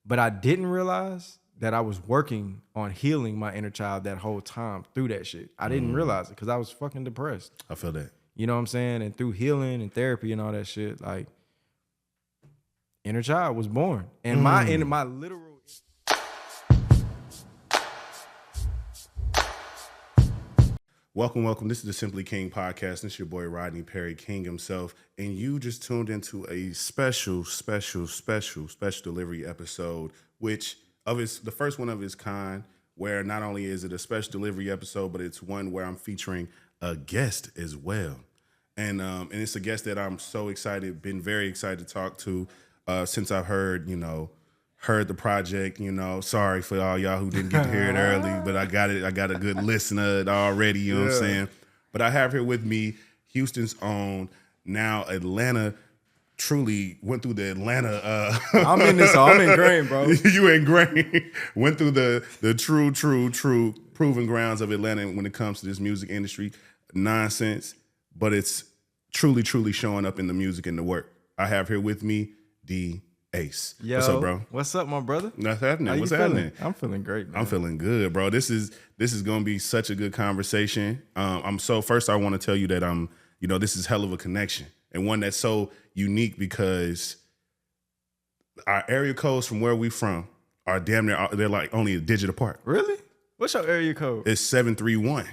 But I didn't realize that I was working on healing my inner child that whole time through that shit. I didn't realize it because I was fucking depressed. I feel that. You know what I'm saying? And through healing and therapy and all that shit, like inner child was born. And my literal Welcome. This is the Simply King podcast. This is your boy Rodney Perry, King himself, and you just tuned into a special delivery episode, which the first one of its kind, where not only is it a special delivery episode, but it's one where I'm featuring a guest as well, and it's a guest that I'm so excited, been very excited to talk to since I've heard the project, sorry for all y'all who didn't get to hear it early, but I got a good listener already, you know what I'm saying? But I have here with me Houston's own, now Atlanta, truly went through the Atlanta. I'm in grain, bro. You in grain. Went through the true proven grounds of Atlanta when it comes to this music industry. Nonsense, but it's truly showing up in the music and the work. I have here with me Dee Ace. Yo, what's up, bro? What's up, my brother? What's happening? What's happening? I'm feeling great, man. I'm feeling good, bro. This is gonna be such a good conversation. First I want to tell you that this is hell of a connection, and one that's so unique because our area codes from where we from are damn near, they're like only a digit apart. Really? What's your area code? It's 731.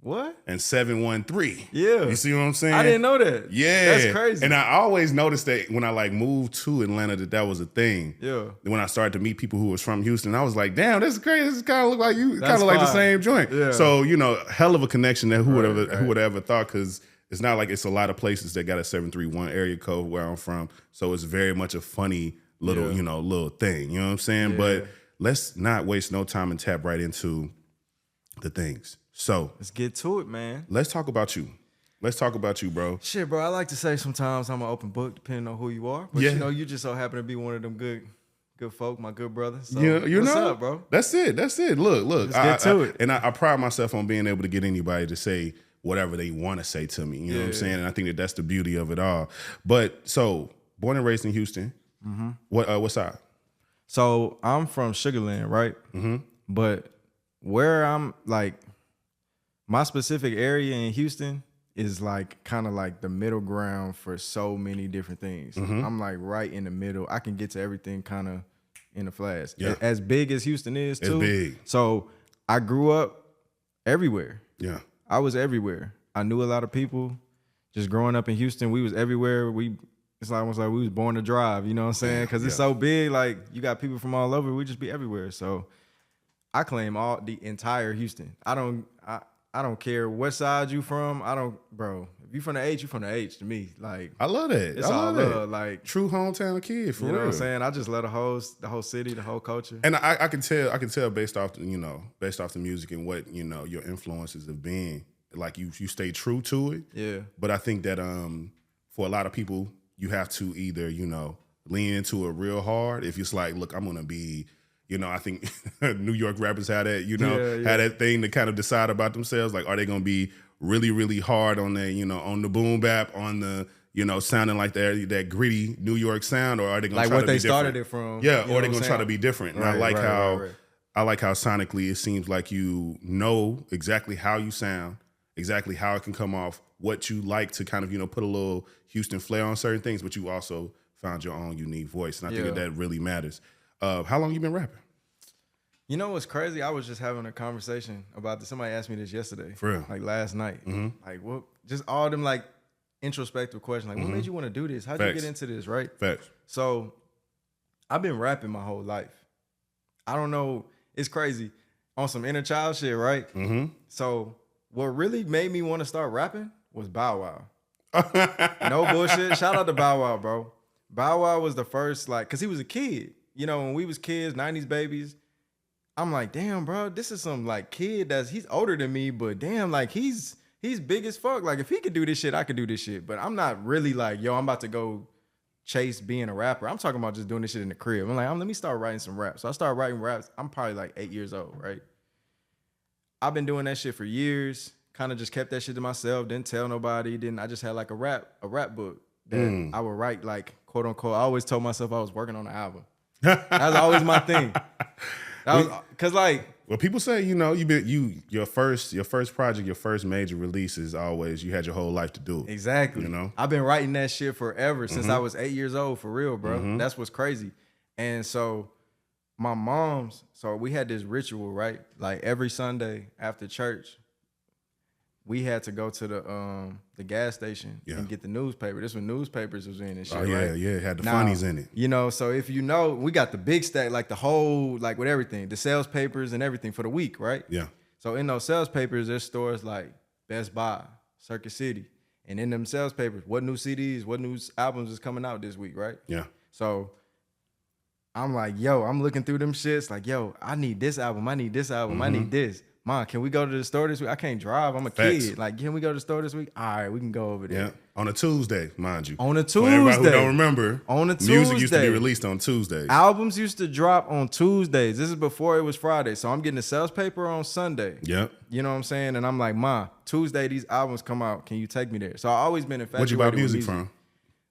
What? And 713. Yeah. You see what I'm saying? I didn't know that. Yeah. That's crazy. And I always noticed that when I moved to Atlanta that was a thing. Yeah. When I started to meet people who was from Houston, I was like, damn, this is crazy. This kind of look like you. That's Kind of like the fine. same joint. Yeah. So, hell of a connection that who would Right. have ever thought, because it's not like it's a lot of places that got a 731 area code where I'm from. So it's very much a funny little, little thing. You know what I'm saying? Yeah. But let's not waste no time and tap right into the things. So Let's get to it, man. let's talk about you. Let's talk about you, bro. Shit, bro, I like to say sometimes I'm an open book depending on who you are. But you just so happen to be one of them good folk, my good brother. So what's up, bro? That's it. Look. Let's get to it. And I pride myself on being able to get anybody to say whatever they want to say to me. You know what I'm saying? And I think that's the beauty of it all. But so, born and raised in Houston. Mm-hmm. What side? So I'm from Sugarland, right? Mm-hmm. But where I'm like, my specific area in Houston is like kind of like the middle ground for so many different things. Mm-hmm. I'm like right in the middle. I can get to everything kind of in a flash. Yeah. As big as Houston is too. It's big. So I grew up everywhere. Yeah. I was everywhere. I knew a lot of people. Just growing up in Houston, we was everywhere. It's almost like we was born to drive. You know what I'm saying? Because it's so big. Like you got people from all over. We just be everywhere. So I claim the entire Houston. I don't care what side you from. Bro. If you from the H, you from the H to me. Like I love that. It's I all love love. that. Like True hometown kid, for you know real. what I'm saying? I just love the whole city, the whole culture. And I can tell based off the music and what your influences have been. Like you stay true to it. Yeah. But I think that for a lot of people, you have to either lean into it real hard. If it's like, look, I'm gonna be, I think New York rappers had that, had that thing to kind of decide about themselves. Like, are they gonna be really, really hard on that, on the boom bap, on the, sounding like that gritty New York sound, or are they gonna like try what to they be started different? it from? Yeah, or they gonna try to be different. And I like Right. I like how sonically it seems like you know exactly how you sound, exactly how it can come off, what you like to kind of, put a little Houston flair on certain things, but you also found your own unique voice. And I think that really matters. How long you been rapping? You know what's crazy? I was just having a conversation about this. Somebody asked me this yesterday. For real? Like last night. Mm-hmm. Like what? Just all them like introspective questions. Like what made you want to do this? How'd you get into this, right? Facts. So I've been rapping my whole life. I don't know. It's crazy. On some inner child shit, right? Mm-hmm. So what really made me want to start rapping was Bow Wow. No bullshit. Shout out to Bow Wow, bro. Bow Wow was the first, like, cause he was a kid. When we was kids, 90s babies, I'm like, damn, bro, this is some like kid he's older than me, but damn, like he's big as fuck. Like if he could do this shit, I could do this shit. But I'm not really like, yo, I'm about to go chase being a rapper. I'm talking about just doing this shit in the crib. I'm like, let me start writing some raps. So I started writing raps. I'm probably like 8 years old, right? I've been doing that shit for years. Kind of just kept that shit to myself. Didn't tell nobody. I just had like a rap book that I would write, like, quote unquote. I always told myself I was working on an album. That was always my thing. That was because like. Well, people say, you know, your first project, your first major release is always you had your whole life to do it. Exactly. You know, I've been writing that shit forever since I was 8 years old, for real, bro. That's what's crazy. And so my mom's, so we had this ritual, right? Like every Sunday after church, we had to go to the gas station and get the newspaper. This when newspapers was in and shit. Oh yeah, right? yeah, it had the funnies in it. You know, so if you know, we got the big stack, like the whole, like with everything, the sales papers and everything for the week, right? Yeah. So in those sales papers, there's stores like Best Buy, Circuit City, and in them sales papers, what new CDs, what new albums is coming out this week, right? Yeah. So I'm like, yo, I'm looking through them shits, like, yo, I need this album, I need this album, I need this. Mom, can we go to the store this week? I can't drive. I'm a kid. Like, can we go to the store this week? All right, we can go over there. Yeah. On a Tuesday, mind you. On a Tuesday. For everybody who don't remember, on a Tuesday. Music used to be released on Tuesdays. Albums used to drop on Tuesdays. This is before it was Friday. So I'm getting the sales paper on Sunday. Yep. You know what I'm saying? And I'm like, Ma, Tuesday these albums come out. Can you take me there? So I always been infatuated Where'd you buy with music from?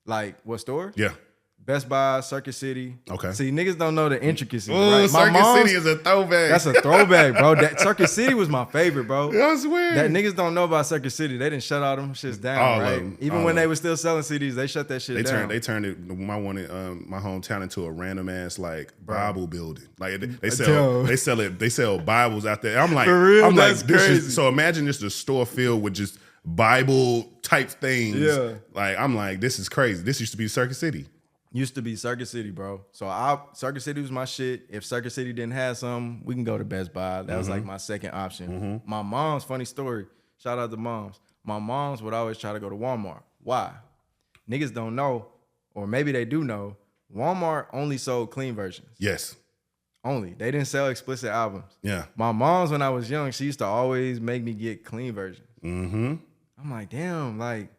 Like, what store? Yeah. Best Buy, Circuit City. Okay. See, niggas don't know the intricacies. Ooh, right? Circuit City is a throwback. That's a throwback, bro. That Circuit City was my favorite, bro. I swear. That niggas don't know about Circuit City. They didn't shut all them shits down, All right? of them. Even when they were still selling CDs, they shut that shit down. They turned it my hometown into a random ass like Bible building. Like they sell Bibles out there. I'm like, For real? I'm That's like, this crazy. is so imagine just a store filled with just Bible type things. Yeah. Like I'm like, this is crazy. This used to be Circuit City. Used to be Circuit City, bro. So Circuit City was my shit. If Circuit City didn't have some, we can go to Best Buy. That was like my second option. My mom's, funny story. Shout out to moms. My mom's would always try to go to Walmart. Why? Niggas don't know, or maybe they do know, Walmart only sold clean versions. Yes. Only. They didn't sell explicit albums. Yeah. My mom's, when I was young, she used to always make me get clean versions. Mm-hmm. I'm like, damn, like,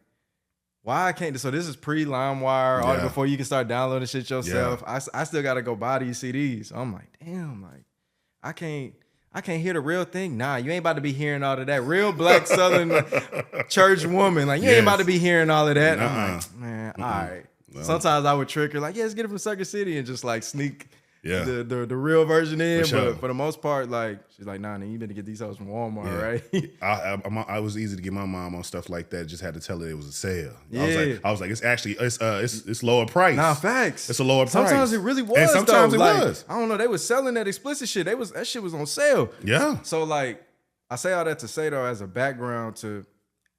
why I can't? So this is pre-LimeWire, all before you can start downloading shit yourself. Yeah. I still gotta go buy these CDs. So I'm like, damn, like, I can't hear the real thing. Nah, you ain't about to be hearing all of that. Real black Southern church woman, like, you ain't about to be hearing all of that. I'm like, man, all right. No. Sometimes I would trick her, like, yeah, let's get it from Circuit City and just like sneak the real version in. But for the most part, like, she's like, nah, you better get these hoes from Walmart, right? I was easy to get my mom on stuff like that. Just had to tell her it was a sale. Yeah. I was like, it's actually it's lower price. Nah, facts. It's a lower price. Sometimes it really was. And sometimes though. it was. I don't know. They was selling that explicit shit. That shit was on sale. Yeah. So like, I say all that to say though, as a background to,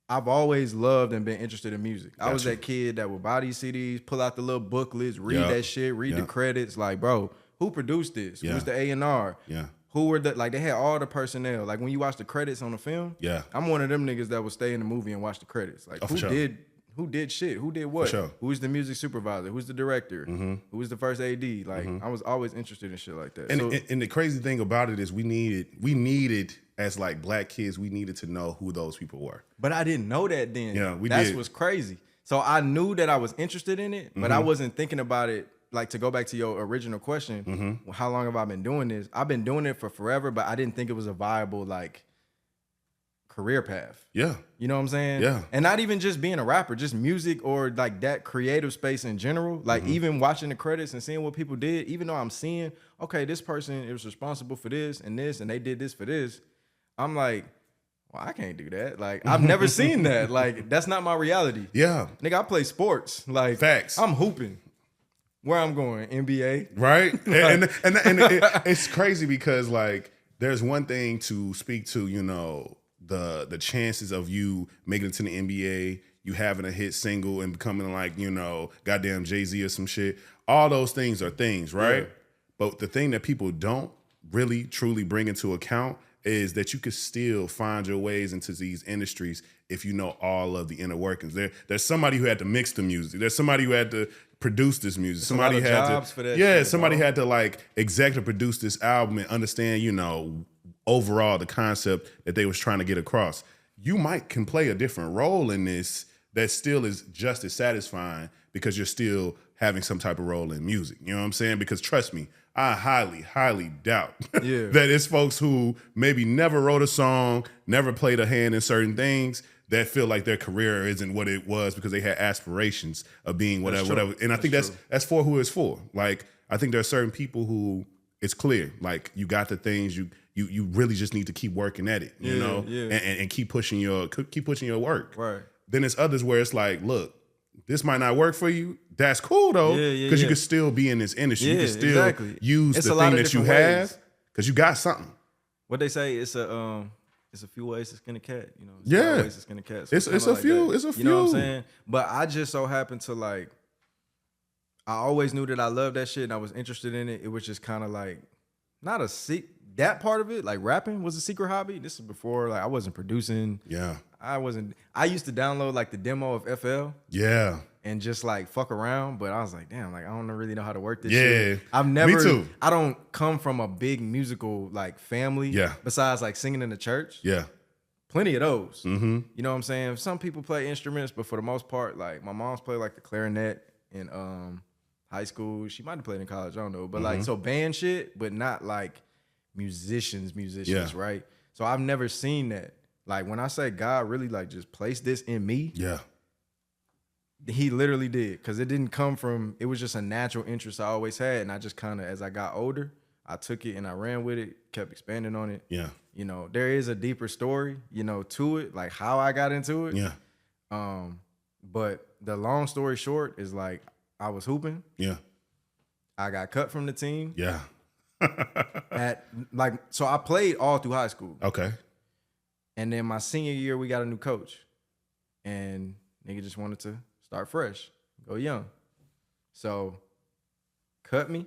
I've always loved and been interested in music. I was that kid that would buy these CDs, pull out the little booklets, read that shit, read the credits. Like, bro, who produced this? Who's the A&R? Yeah. Who were they had all the personnel. Like when you watch the credits on the film, I'm one of them niggas that would stay in the movie and watch the credits. Like who did shit? Who did what? Who's the music supervisor? Who's the director? Who was the first AD? Like I was always interested in shit like that. And the crazy thing about it is we needed as like black kids, we needed to know who those people were. But I didn't know that then. Yeah, That's what's crazy. So I knew that I was interested in it, but I wasn't thinking about it. Like, to go back to your original question, how long have I been doing this? I've been doing it for forever, but I didn't think it was a viable, like, career path. Yeah. You know what I'm saying? Yeah. And not even just being a rapper, just music or, like, that creative space in general. Like, even watching the credits and seeing what people did, even though I'm seeing, okay, this person was responsible for this, and they did this for this, I'm like, well, I can't do that. Like, I've never seen that. Like, that's not my reality. Yeah. Nigga, I play sports. Like, facts. I'm hooping. Where I'm going, NBA, right? and it's crazy because like there's one thing to speak to, you know, the chances of you making it to the NBA, you having a hit single and becoming like, you know, goddamn Jay-Z or some shit. All those things are things, right? Yeah. But the thing that people don't really truly bring into account is that you could still find your ways into these industries if you know all of the inner workings. There's somebody who had to mix the music. There's somebody who had to produce this music. Somebody had to, somebody had to like executive produce this album and understand, you know, overall the concept that they was trying to get across. You can play a different role in this that still is just as satisfying because you're still having some type of role in music. You know what I'm saying? Because trust me, I highly, highly doubt that it's folks who maybe never wrote a song, never played a hand in certain things that feel like their career isn't what it was because they had aspirations of being whatever. And I think that's for who it's for. Like, I think there are certain people who it's clear, like you got the things you really just need to keep working at it, you know, and keep pushing your work. Right. Then there's others where it's like, look, this might not work for you. That's cool though, because you can still be in this industry. You can still use the thing that you have because you got something. What they say, it's a few ways to skin a cat, you know. Ways to skin a cat. So it's a few. It's a few. You know what I'm saying? But I just so happened to like, I always knew that I loved that shit and I was interested in it. It was just kind of like, not that part of it, like rapping was a secret hobby. This is before, like I wasn't producing. Yeah. I used to download like the demo of FL. Yeah. And just like fuck around, but I was like, damn, like I don't really know how to work this shit. Me too. I don't come from a big musical like family. Yeah. Besides like singing in the church. Yeah. Plenty of those. Mm-hmm. You know what I'm saying? Some people play instruments, but for the most part, like my mom's played like the clarinet in high school. She might have played in college, I don't know. But like so band shit, but not like musicians, right? So I've never seen that. Like when I say God really like just placed this in me. Yeah. He literally did, because it didn't come from, it was just a natural interest I always had. And I just kind of, as I got older, I took it and I ran with it, kept expanding on it. Yeah. You know, there is a deeper story, you know, to it, like how I got into it. Yeah. But the long story short is like, I was hooping. Yeah. I got cut from the team. Yeah. So I played all through high school. Okay. And then my senior year, we got a new coach. And nigga just wanted to start fresh, go young. So, cut me.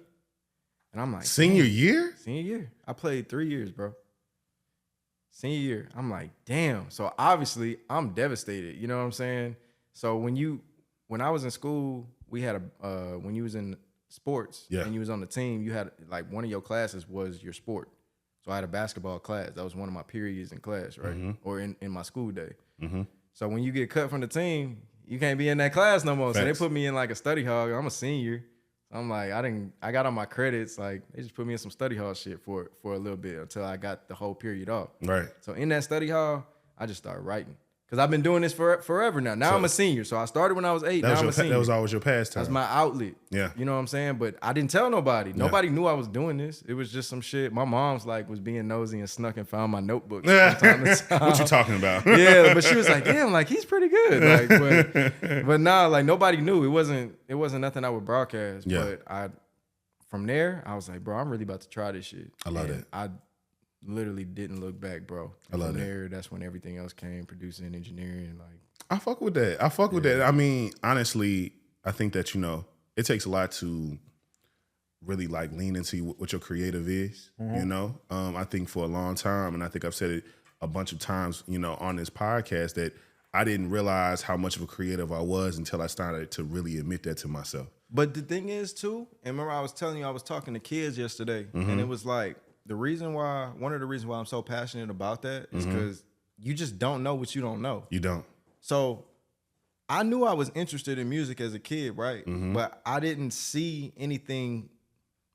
And I'm like, Senior year? Senior year. I played 3 years, bro. Senior year. I'm like, damn. So, obviously, I'm devastated. You know what I'm saying? So, when I was in school, we had when you was in sports and you was on the team, you had, like, one of your classes was your sport. So, I had a basketball class. That was one of my periods in class, right? Mm-hmm. Or in my school day. Mm-hmm. So, when you get cut from the team, you can't be in that class no more. Thanks. So they put me in like a study hall. I'm a senior. I'm like, I got on my credits. Like they just put me in some study hall shit for a little bit until I got the whole period off. Right. So in that study hall, I just started writing. Because I've been doing this forever now. Now I'm a senior. So I started when I was 8. Now I'm a senior. That was always your pastime. That's my outlet. Yeah. You know what I'm saying? But I didn't tell nobody. Nobody knew I was doing this. It was just some shit. My mom's like was being nosy and snuck and found my notebook from time to time. What you talking about? Yeah, but she was like, damn, like he's pretty good. Like, but nah, like nobody knew. It wasn't nothing I would broadcast. Yeah. But from there, I was like, bro, I'm really about to try this shit. I love it. I literally didn't look back, bro. I love from it. there, that's when everything else came, producing, engineering, like. I fuck with that. I mean, honestly, I think that, you know, it takes a lot to really like lean into what your creative is, you know? I think for a long time, and I think I've said it a bunch of times, you know, on this podcast, that I didn't realize how much of a creative I was until I started to really admit that to myself. But the thing is too, and remember I was telling you, I was talking to kids yesterday, and it was like, one of the reasons why I'm so passionate about that is because you just don't know what you don't know. You don't. So I knew I was interested in music as a kid, right? But I didn't see anything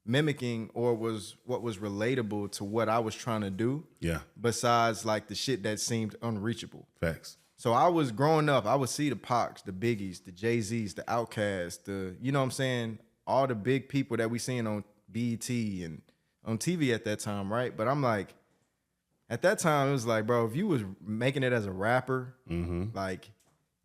mimicking or what was relatable to what I was trying to do. Yeah. Besides like the shit that seemed unreachable. Facts. So I was growing up, I would see the Pacs, the Biggies, the Jay-Z's, the Outkast, you know what I'm saying? All the big people that we seen on BET and on TV at that time, right? But I'm like, at that time, it was like, bro, if you was making it as a rapper, like,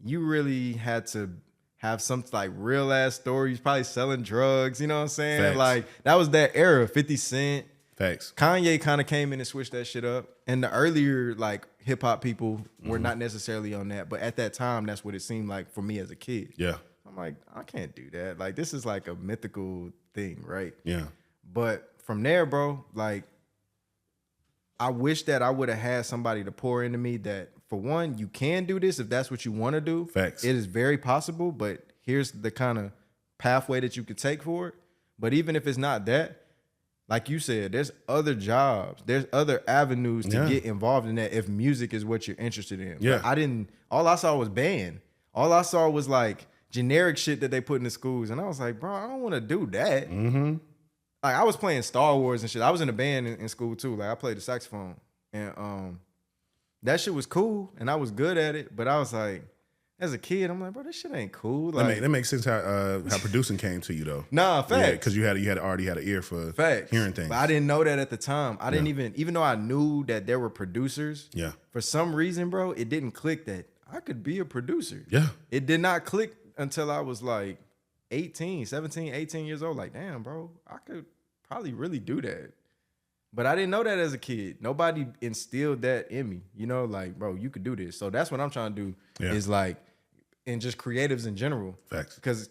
you really had to have some, like, real-ass stories, probably selling drugs, you know what I'm saying? Facts. Like, that was that era, 50 Cent. Facts. Kanye kind of came in and switched that shit up. And the earlier, like, hip-hop people were not necessarily on that. But at that time, that's what it seemed like for me as a kid. Yeah. I'm like, I can't do that. Like, this is, like, a mythical thing, right? Yeah. But from there, bro, like, I wish that I would have had somebody to pour into me that, for one, you can do this if that's what you want to do. Facts. It is very possible, but here's the kind of pathway that you could take for it. But even if it's not that, like you said, there's other jobs, there's other avenues to get involved in that if music is what you're interested in. Yeah. But all I saw was band. All I saw was like generic shit that they put in the schools. And I was like, bro, I don't want to do that. Like, I was playing Star Wars and shit. I was in a band in school too. Like, I played the saxophone. And that shit was cool and I was good at it. But I was like, as a kid, I'm like, bro, this shit ain't cool. That makes sense how producing came to you though. Nah, facts. Because you had already had an ear for facts. Hearing things. But I didn't know that at the time. I didn't even though I knew that there were producers. Yeah. For some reason, bro, it didn't click that I could be a producer. Yeah. It did not click until I was like 18 years old. Like, damn, bro, I could probably really do that. But I didn't know that as a kid. Nobody instilled that in me. You know, like, bro, you could do this. So that's what I'm trying to do is like, and just creatives in general. Facts. Because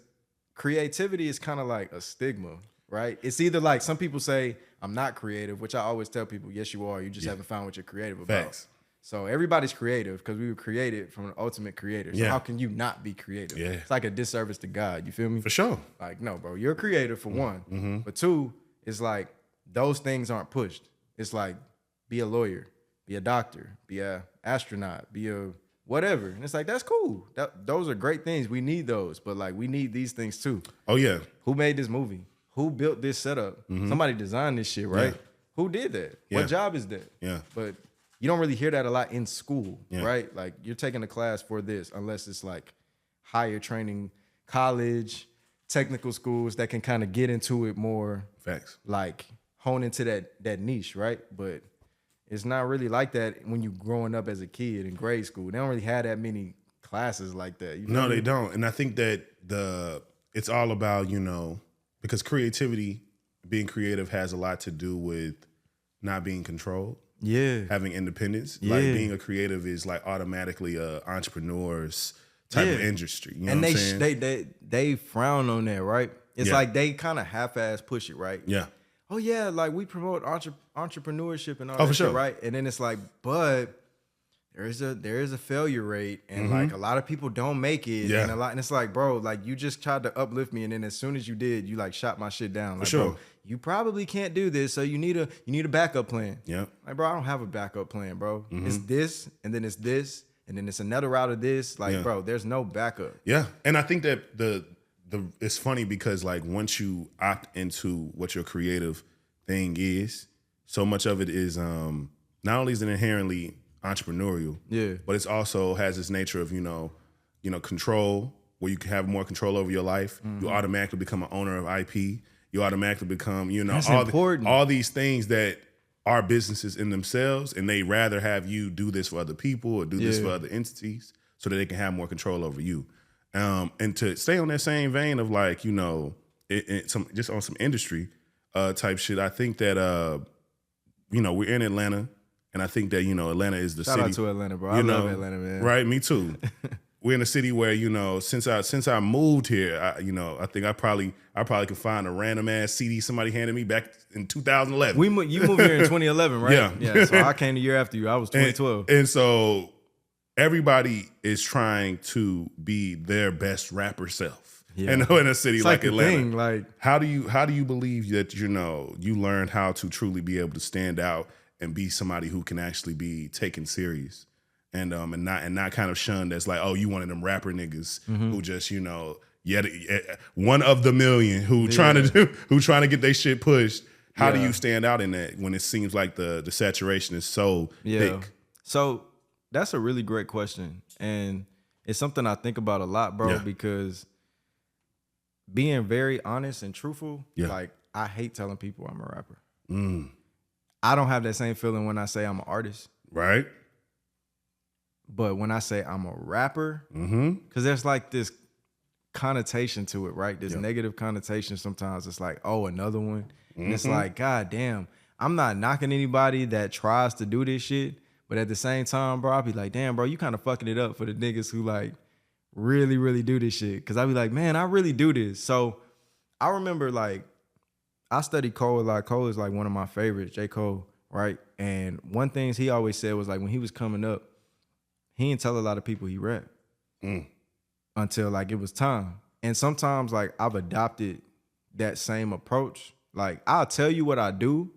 creativity is kind of like a stigma, right? It's either like some people say, I'm not creative, which I always tell people, yes, you are. You just haven't found what you're creative about. Facts. So everybody's creative because we were created from an ultimate creator. So how can you not be creative? Yeah. It's like a disservice to God. You feel me? For sure. Like, no, bro, you're creative for one. But two, it's like those things aren't pushed. It's like, be a lawyer, be a doctor, be a astronaut, be a whatever. And it's like, that's cool. Those are great things. We need those. But like, we need these things too. Oh, yeah. Who made this movie? Who built this setup? Somebody designed this shit, right? Yeah. Who did that? Yeah. What job is that? Yeah. But you don't really hear that a lot in school, right? Like, you're taking a class for this, unless it's like higher training, college, technical schools that can kind of get into it more. Facts. Like, hone into that niche, right? But it's not really like that when you growing up as a kid in grade school. They don't really have that many classes like that. You No, feel me? they don't. And I think that it's all about, because creativity, being creative has a lot to do with not being controlled. Yeah. Having independence. Yeah. Like being a creative is like automatically a entrepreneur's type of industry. You know and what I'm saying? they frown on that, right? It's like they kind of half-ass push it, right? Yeah. Oh yeah, like we promote entrepreneurship and all Oh, that for sure. shit, right? And then it's like, but there is a failure rate, and like a lot of people don't make it, Yeah. and it's like, bro, like you just tried to uplift me, and then as soon as you did, you like shot my shit down. Like, sure. bro, you probably can't do this, so you need a backup plan. Yeah. Like, bro, I don't have a backup plan, bro. It's this, and then it's this, and then it's another route of this. Like, bro, there's no backup. Yeah. And I think that it's funny because like once you opt into what your creative thing is, so much of it is not only is it inherently entrepreneurial, but it's also has this nature of control, where you can have more control over your life. You automatically become an owner of IP. You automatically become That's important. all these things that are businesses in themselves, and they rather have you do this for other people or do this for other entities so that they can have more control over you. And to stay on that same vein of like just on some industry type shit, I think that we're in Atlanta, and I think that Atlanta is the city. Shout out to Atlanta, bro. I love Atlanta, man. Right, me too. We're in a city where since I moved here, I think I probably could find a random ass CD somebody handed me back in 2011. You moved here in 2011, right? Yeah. So I came the year after you. I was 2012. And so everybody is trying to be their best rapper self. Yeah. And in a city It's like the Atlanta, thing, like, how do you believe that you learned how to truly be able to stand out and be somebody who can actually be taken serious, and not kind of shunned as like, oh, you one of them rapper niggas who just yet one of the million who trying to get their shit pushed. How do you stand out in that when it seems like the saturation is so thick? So that's a really great question, and it's something I think about a lot, bro, because being very honest and truthful, like, I hate telling people I'm a rapper. I don't have that same feeling when I say I'm an artist. Right. But when I say I'm a rapper, because there's like this connotation to it, right? This negative connotation sometimes. It's like, oh, another one. And it's like, God damn, I'm not knocking anybody that tries to do this shit. But at the same time, bro, I'll be like, damn, bro, you kind of fucking it up for the niggas who like really, really do this shit. Because I'll be like, man, I really do this. So I remember like, I studied Cole a lot. Cole is like one of my favorites, J. Cole, right? And one thing he always said was like when he was coming up, he didn't tell a lot of people he rapped until like it was time. And sometimes like I've adopted that same approach. Like I'll tell you what I do.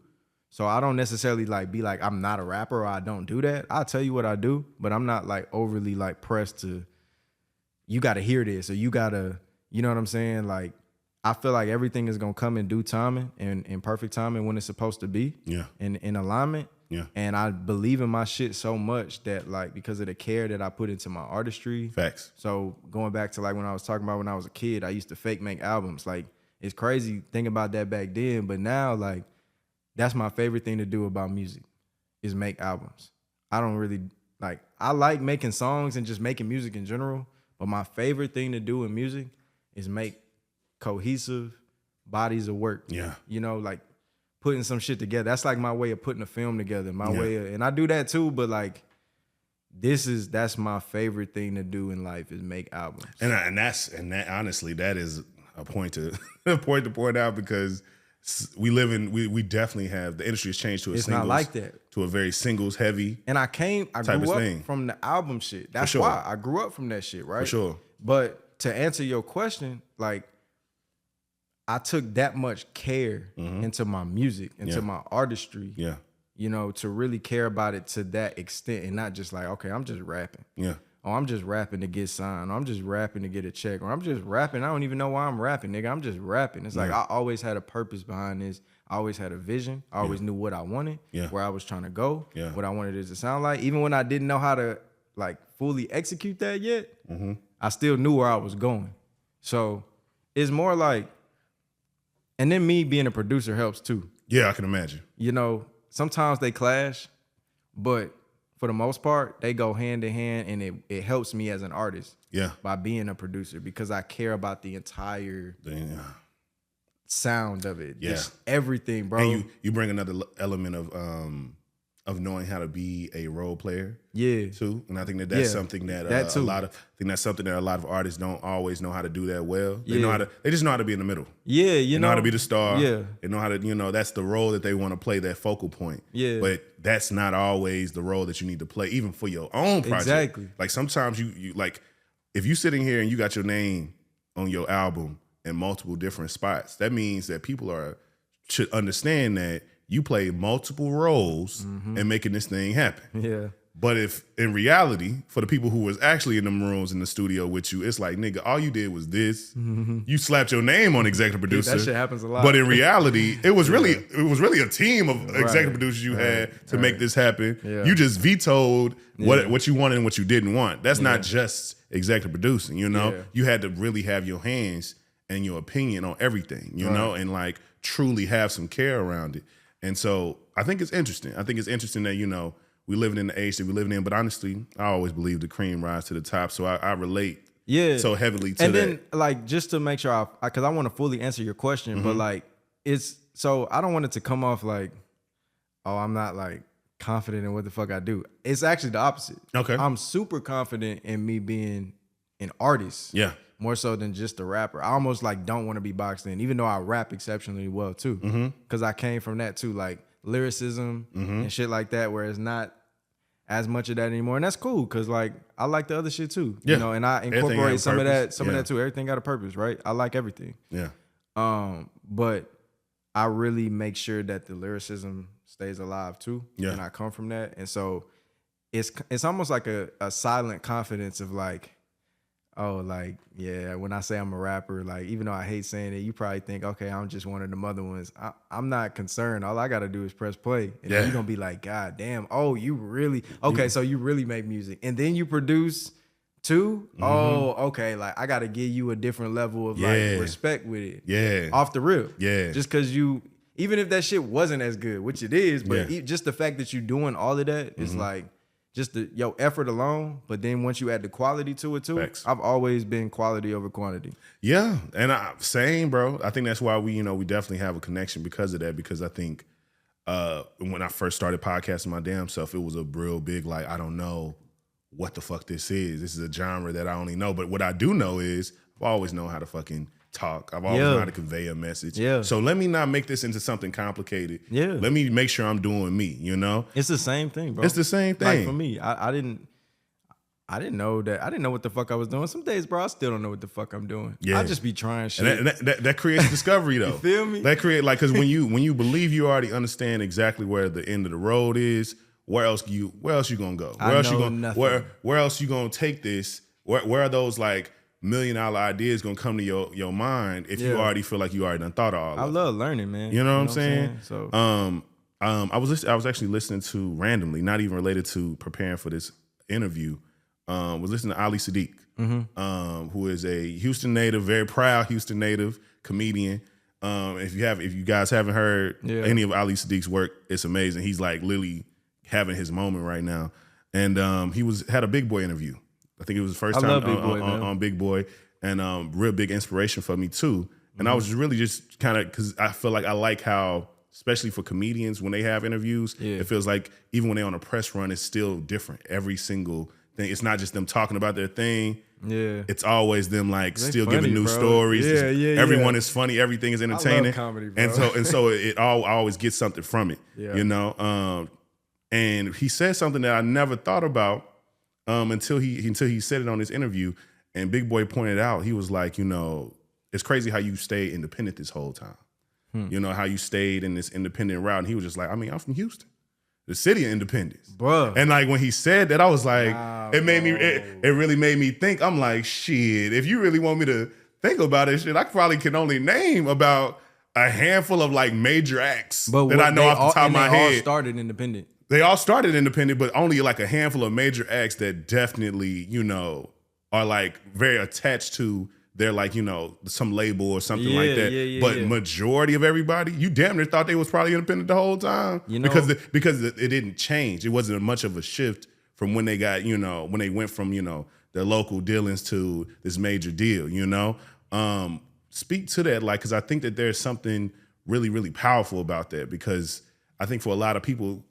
So I don't necessarily like be like, I'm not a rapper or I don't do that. I'll tell you what I do, but I'm not like overly like pressed to, you got to hear this or you got to, you know what I'm saying? Like, I feel like everything is going to come in due timing and in perfect timing when it's supposed to be. Yeah. In alignment. Yeah. And I believe in my shit so much that like because of the care that I put into my artistry. Facts. So going back to like when I was talking about when I was a kid, I used to fake make albums. Like it's crazy thinking about that back then, but now like that's my favorite thing to do about music is make albums. I don't really like I like making songs and just making music in general, but my favorite thing to do in music is make cohesive bodies of work. Yeah. You know, like putting some shit together. That's like my way of putting a film together. My way of, and I do that too, but like that's my favorite thing to do in life is make albums. And that honestly, that is a point to point out because we definitely have the industry has changed to a it's singles, not like that. To a very singles heavy. And I grew up from the album shit. That's why I grew up from that shit, right? For sure. But to answer your question, like I took that much care into my music, into my artistry. Yeah. You know, to really care about it to that extent and not just like, okay, I'm just rapping. Yeah. Or I'm just rapping to get signed. Or I'm just rapping to get a check. Or I'm just rapping. I don't even know why I'm rapping, nigga. I'm just rapping. It's like I always had a purpose behind this. I always had a vision. I always knew what I wanted, where I was trying to go, what I wanted it to sound like. Even when I didn't know how to like fully execute that yet, I still knew where I was going. So it's more like, and then me being a producer helps too. Yeah, I can imagine. You know, sometimes they clash, but for the most part, they go hand in hand, and it helps me as an artist. Yeah. By being a producer because I care about the entire sound of it. Yeah. Just everything, bro. And you bring another element of knowing how to be a role player. Yeah. Too. And I think that's something that that a lot of artists don't always know how to do that well. They Yeah. they just know how to be in the middle. Yeah, They know how to be the star. Yeah. They know how to, that's the role that they want to play, that focal point. Yeah. But that's not always the role that you need to play, even for your own project. Exactly. Like sometimes you like, if you sitting here and you got your name on your album in multiple different spots, that means that people should understand that you play multiple roles and making this thing happen. Yeah. But if in reality, for the people who was actually in them rooms in the studio with you, it's like, nigga, all you did was this. You slapped your name on executive producer. Dude, that shit happens a lot. But in reality, it was really a team of executive producers you had to make this happen. Yeah. You just vetoed what you wanted and what you didn't want. That's not just executive producing, You had to really have your hands and your opinion on everything, you know, and like truly have some care around it. And so I think it's interesting. I think it's interesting that, we living in the age that we living in, but honestly, I always believe the cream rise to the top. So I relate so heavily to that. And then like, just to make sure because I want to fully answer your question, but like so I don't want it to come off like, oh, I'm not like confident in what the fuck I do. It's actually the opposite. Okay. I'm super confident in me being an artist. Yeah. More so than just a rapper. I almost like don't want to be boxed in, even though I rap exceptionally well too. Because I came from that too, like lyricism and shit like that, where it's not as much of that anymore. And that's cool because like I like the other shit too. Yeah. And I incorporate some of that too. Everything got a purpose, right? I like everything. Yeah. But I really make sure that the lyricism stays alive too. Yeah. And I come from that. And so it's almost like a silent confidence of like, oh, like, yeah, when I say I'm a rapper, like, even though I hate saying it, you probably think, okay, I'm just one of them other ones. I'm not concerned. All I got to do is press play. And then you're going to be like, God damn, oh, you really, okay, so you really make music. And then you produce too? Oh, okay, like, I got to give you a different level of, like, respect with it. Yeah. Off the rip. Yeah. Just because even if that shit wasn't as good, which it is, but just the fact that you're doing all of that, it's like, just your effort alone, but then once you add the quality to it too, I've always been quality over quantity. Yeah, and same, bro. I think that's why we definitely have a connection because of that. Because I think when I first started podcasting my damn self, it was a real big like, I don't know what the fuck this is. This is a genre that I only know, but what I do know is I've always known how to fucking talk. I've always known how to convey a message. Yeah. So let me not make this into something complicated. Yeah. Let me make sure I'm doing me, It's the same thing, bro. It's the same thing. Like for me, I didn't know that. I didn't know what the fuck I was doing. Some days, bro, I still don't know what the fuck I'm doing. Yeah. I just be trying shit. And that creates discovery though. You feel me? That create like, cause when you believe you already understand exactly where the end of the road is, where else you gonna go? Where else you gonna take this? Where are those like $1 million ideas gonna come to your mind if you already feel like you already done thought of all of it? I love learning, man. You know what I'm saying? So I was actually listening to randomly, not even related to preparing for this interview. Was listening to Ali Sadiq, who is a Houston native, very proud Houston native comedian. If you guys haven't heard any of Ali Sadiq's work, it's amazing. He's like literally having his moment right now. And he had a Big Boy interview. I think it was his first time on Big Boy, and real big inspiration for me too. And I was really just kind of, because I feel like I like how, especially for comedians, when they have interviews, it feels like even when they're on a press run, it's still different. Every single thing. It's not just them talking about their thing. Yeah. It's always them like still funny, giving new stories. Everyone is funny. Everything is entertaining. I love comedy, bro. And so I always get something from it. Yeah. You know? And he said something that I never thought about until he said it on his interview. And Big Boy pointed out, he was like, you know, it's crazy how you stayed independent this whole time. You know, how you stayed in this independent route. And he was just like, I mean, I'm from Houston, the city of independence. Bruh. And like when he said that, I was like, it really made me think. I'm like, shit, if you really want me to think about it, shit, I probably can only name about a handful of like major acts that I know off the top of my head. They all started independent. They all started independent, but only like a handful of major acts that definitely, you know, are like very attached to their like, you know, some label or something like that. But majority of everybody, you damn near thought they was probably independent the whole time. You know, because it didn't change. It wasn't much of a shift from when they got, you know, when they went from, you know, their local dealings to this major deal, you know? Speak to that, like, because I think that there's something really, really powerful about that, because I think for a lot of people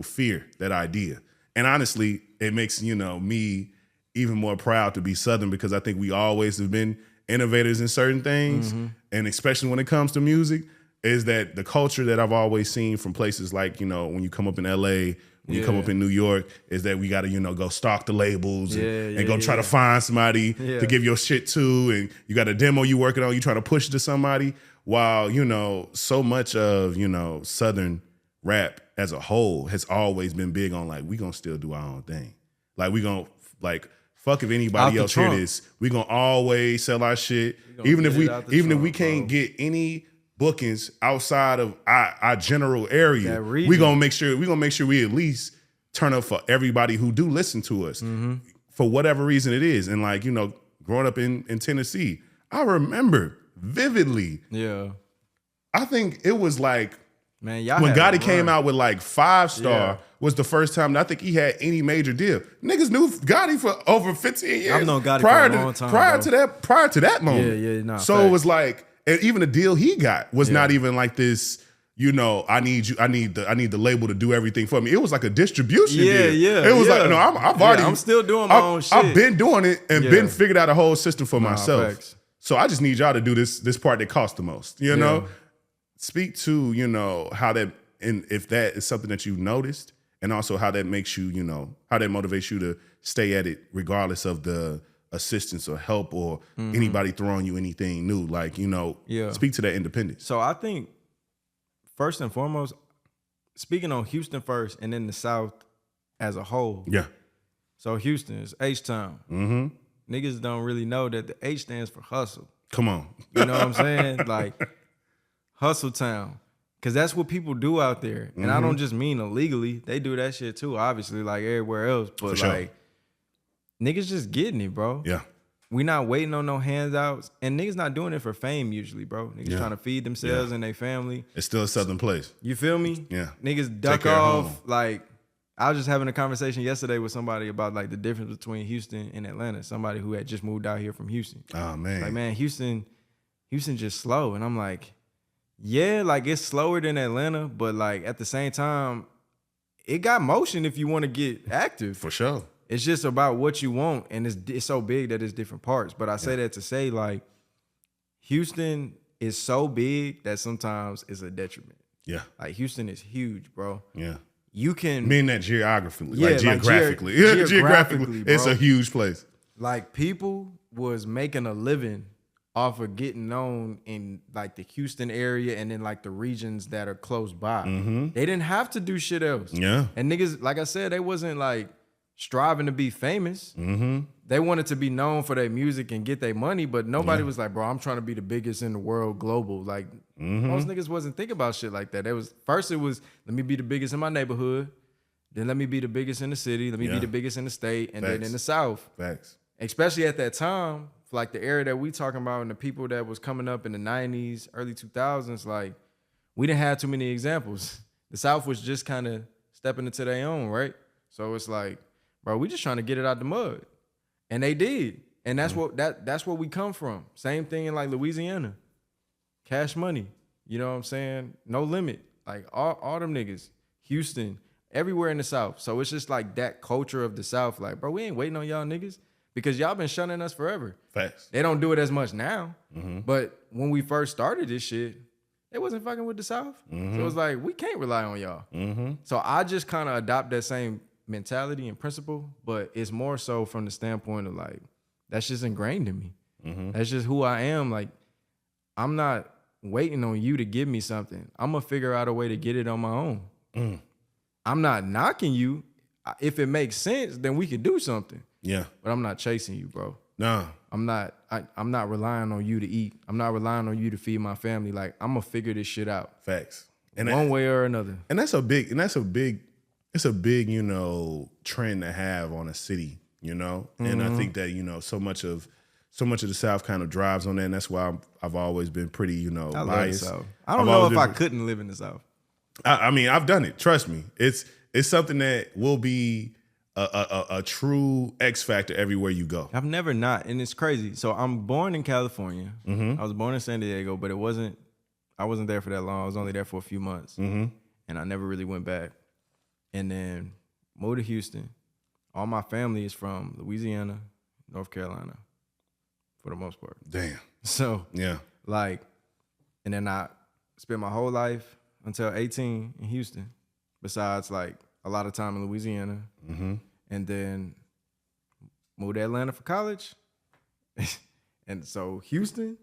fear that idea. And honestly, it makes, you know, me even more proud to be Southern, because I think we always have been innovators in certain things. And especially when it comes to music, is that the culture that I've always seen from places like, you know, when you come up in LA, when you come up in New York, is that we got to, you know, go stalk the labels and go try to find somebody to give your shit to. And you got a demo you working on, you trying to push it to somebody. While, you know, so much of, you know, Southern rap as a whole has always been big on like, we gonna still do our own thing. Like, we gonna, like, fuck if anybody else hear this. We gonna always sell our shit. Even if we can't get any bookings outside of our general area, we gonna make sure we at least turn up for everybody who do listen to us for whatever reason it is. And like, you know, growing up in Tennessee, I remember vividly. Yeah. I think it was like, man, when Gotti came out with like 5-star was the first time that I think he had any major deal. Niggas knew Gotti for over 15 years. I've known Gotti for a long time. Prior to that moment. So it was like, and even the deal he got was not even like this, you know, I need the label to do everything for me. It was like a distribution deal. It was like, no, I'm still doing my own shit. I've been doing it and been figured out a whole system for myself. Facts. So I just need y'all to do this part that costs the most, you know? Speak to, you know, how that, and if that is something that you've noticed, and also how that makes you, you know, how that motivates you to stay at it regardless of the assistance or help or anybody throwing you anything new. Like, you know, speak to that independence. So I think first and foremost, speaking on Houston first and then the South as a whole. Yeah. So Houston is H-Town. Niggas don't really know that the H stands for hustle. Come on. You know what I'm saying? Like, Hustle Town, because that's what people do out there. And I don't just mean illegally. They do that shit too, obviously, like everywhere else. But like, niggas just getting it, bro. Yeah. We not waiting on no handouts. And niggas not doing it for fame usually, bro. Niggas trying to feed themselves and their family. It's still a Southern place. You feel me? Yeah. Niggas duck off. Like, I was just having a conversation yesterday with somebody about like the difference between Houston and Atlanta. Somebody who had just moved out here from Houston. Oh, man. Like, man, Houston just slow. And I'm like, yeah, like it's slower than Atlanta, but like at the same time, it got motion if you want to get active. For sure. It's just about what you want, and it's so big that it's different parts. But I say that to say like Houston is so big that sometimes it's a detriment. Yeah. Like Houston is huge, bro. Yeah. You can mean that geographically, like geographically. Geographically, it's a huge place. Like people was making a living off of getting known in like the Houston area and then like the regions that are close by. They didn't have to do shit else. Yeah. And niggas, like I said, they wasn't like striving to be famous. Mm-hmm. They wanted to be known for their music and get their money, but nobody was like, bro, I'm trying to be the biggest in the world, global. Like, most niggas wasn't thinking about shit like that. It was let me be the biggest in my neighborhood. Then let me be the biggest in the city. Let me be the biggest in the state. And then in the South. Facts. Especially at that time, like the era that we talking about and the people that was coming up in the 90s, early 2000s, like, we didn't have too many examples. The South was just kind of stepping into their own, right? So it's like, bro, we just trying to get it out the mud. And they did. And that's that's where we come from. Same thing in like Louisiana. Cash money. You know what I'm saying? No limit. Like all them niggas. Houston. Everywhere in the South. So it's just like that culture of the South. Like, bro, we ain't waiting on y'all niggas. Because y'all been shunning us forever. Facts. They don't do it as much now. But when we first started this shit, they wasn't fucking with the South. So it was like, we can't rely on y'all. So I just kind of adopt that same mentality and principle, but it's more so from the standpoint of like, that's just ingrained in me. That's just who I am. Like, I'm not waiting on you to give me something. I'm gonna figure out a way to get it on my own. I'm not knocking you. If it makes sense, then we could do something. Yeah. But I'm not chasing you, bro. Nah. I'm not relying on you to eat. I'm not relying on you to feed my family. Like, I'm gonna figure this shit out. Facts. And one way or another. And it's a big, you know, trend to have on a city, you know? And I think that, you know, so much of the South kind of drives on that, and that's why I've always been pretty, you know, biased. I don't know if I couldn't live in the South. I mean, I've done it. Trust me. It's something that will be a true X factor everywhere you go. I've never not, and it's crazy. So I'm born in California. I was born in San Diego, but I wasn't there for that long. I was only there for a few months, and I never really went back. And then moved to Houston. All my family is from Louisiana, North Carolina, for the most part. Damn. So yeah, like, and then I spent my whole life until 18 in Houston. Besides, like, a lot of time in Louisiana, and then moved to Atlanta for college. And so Houston,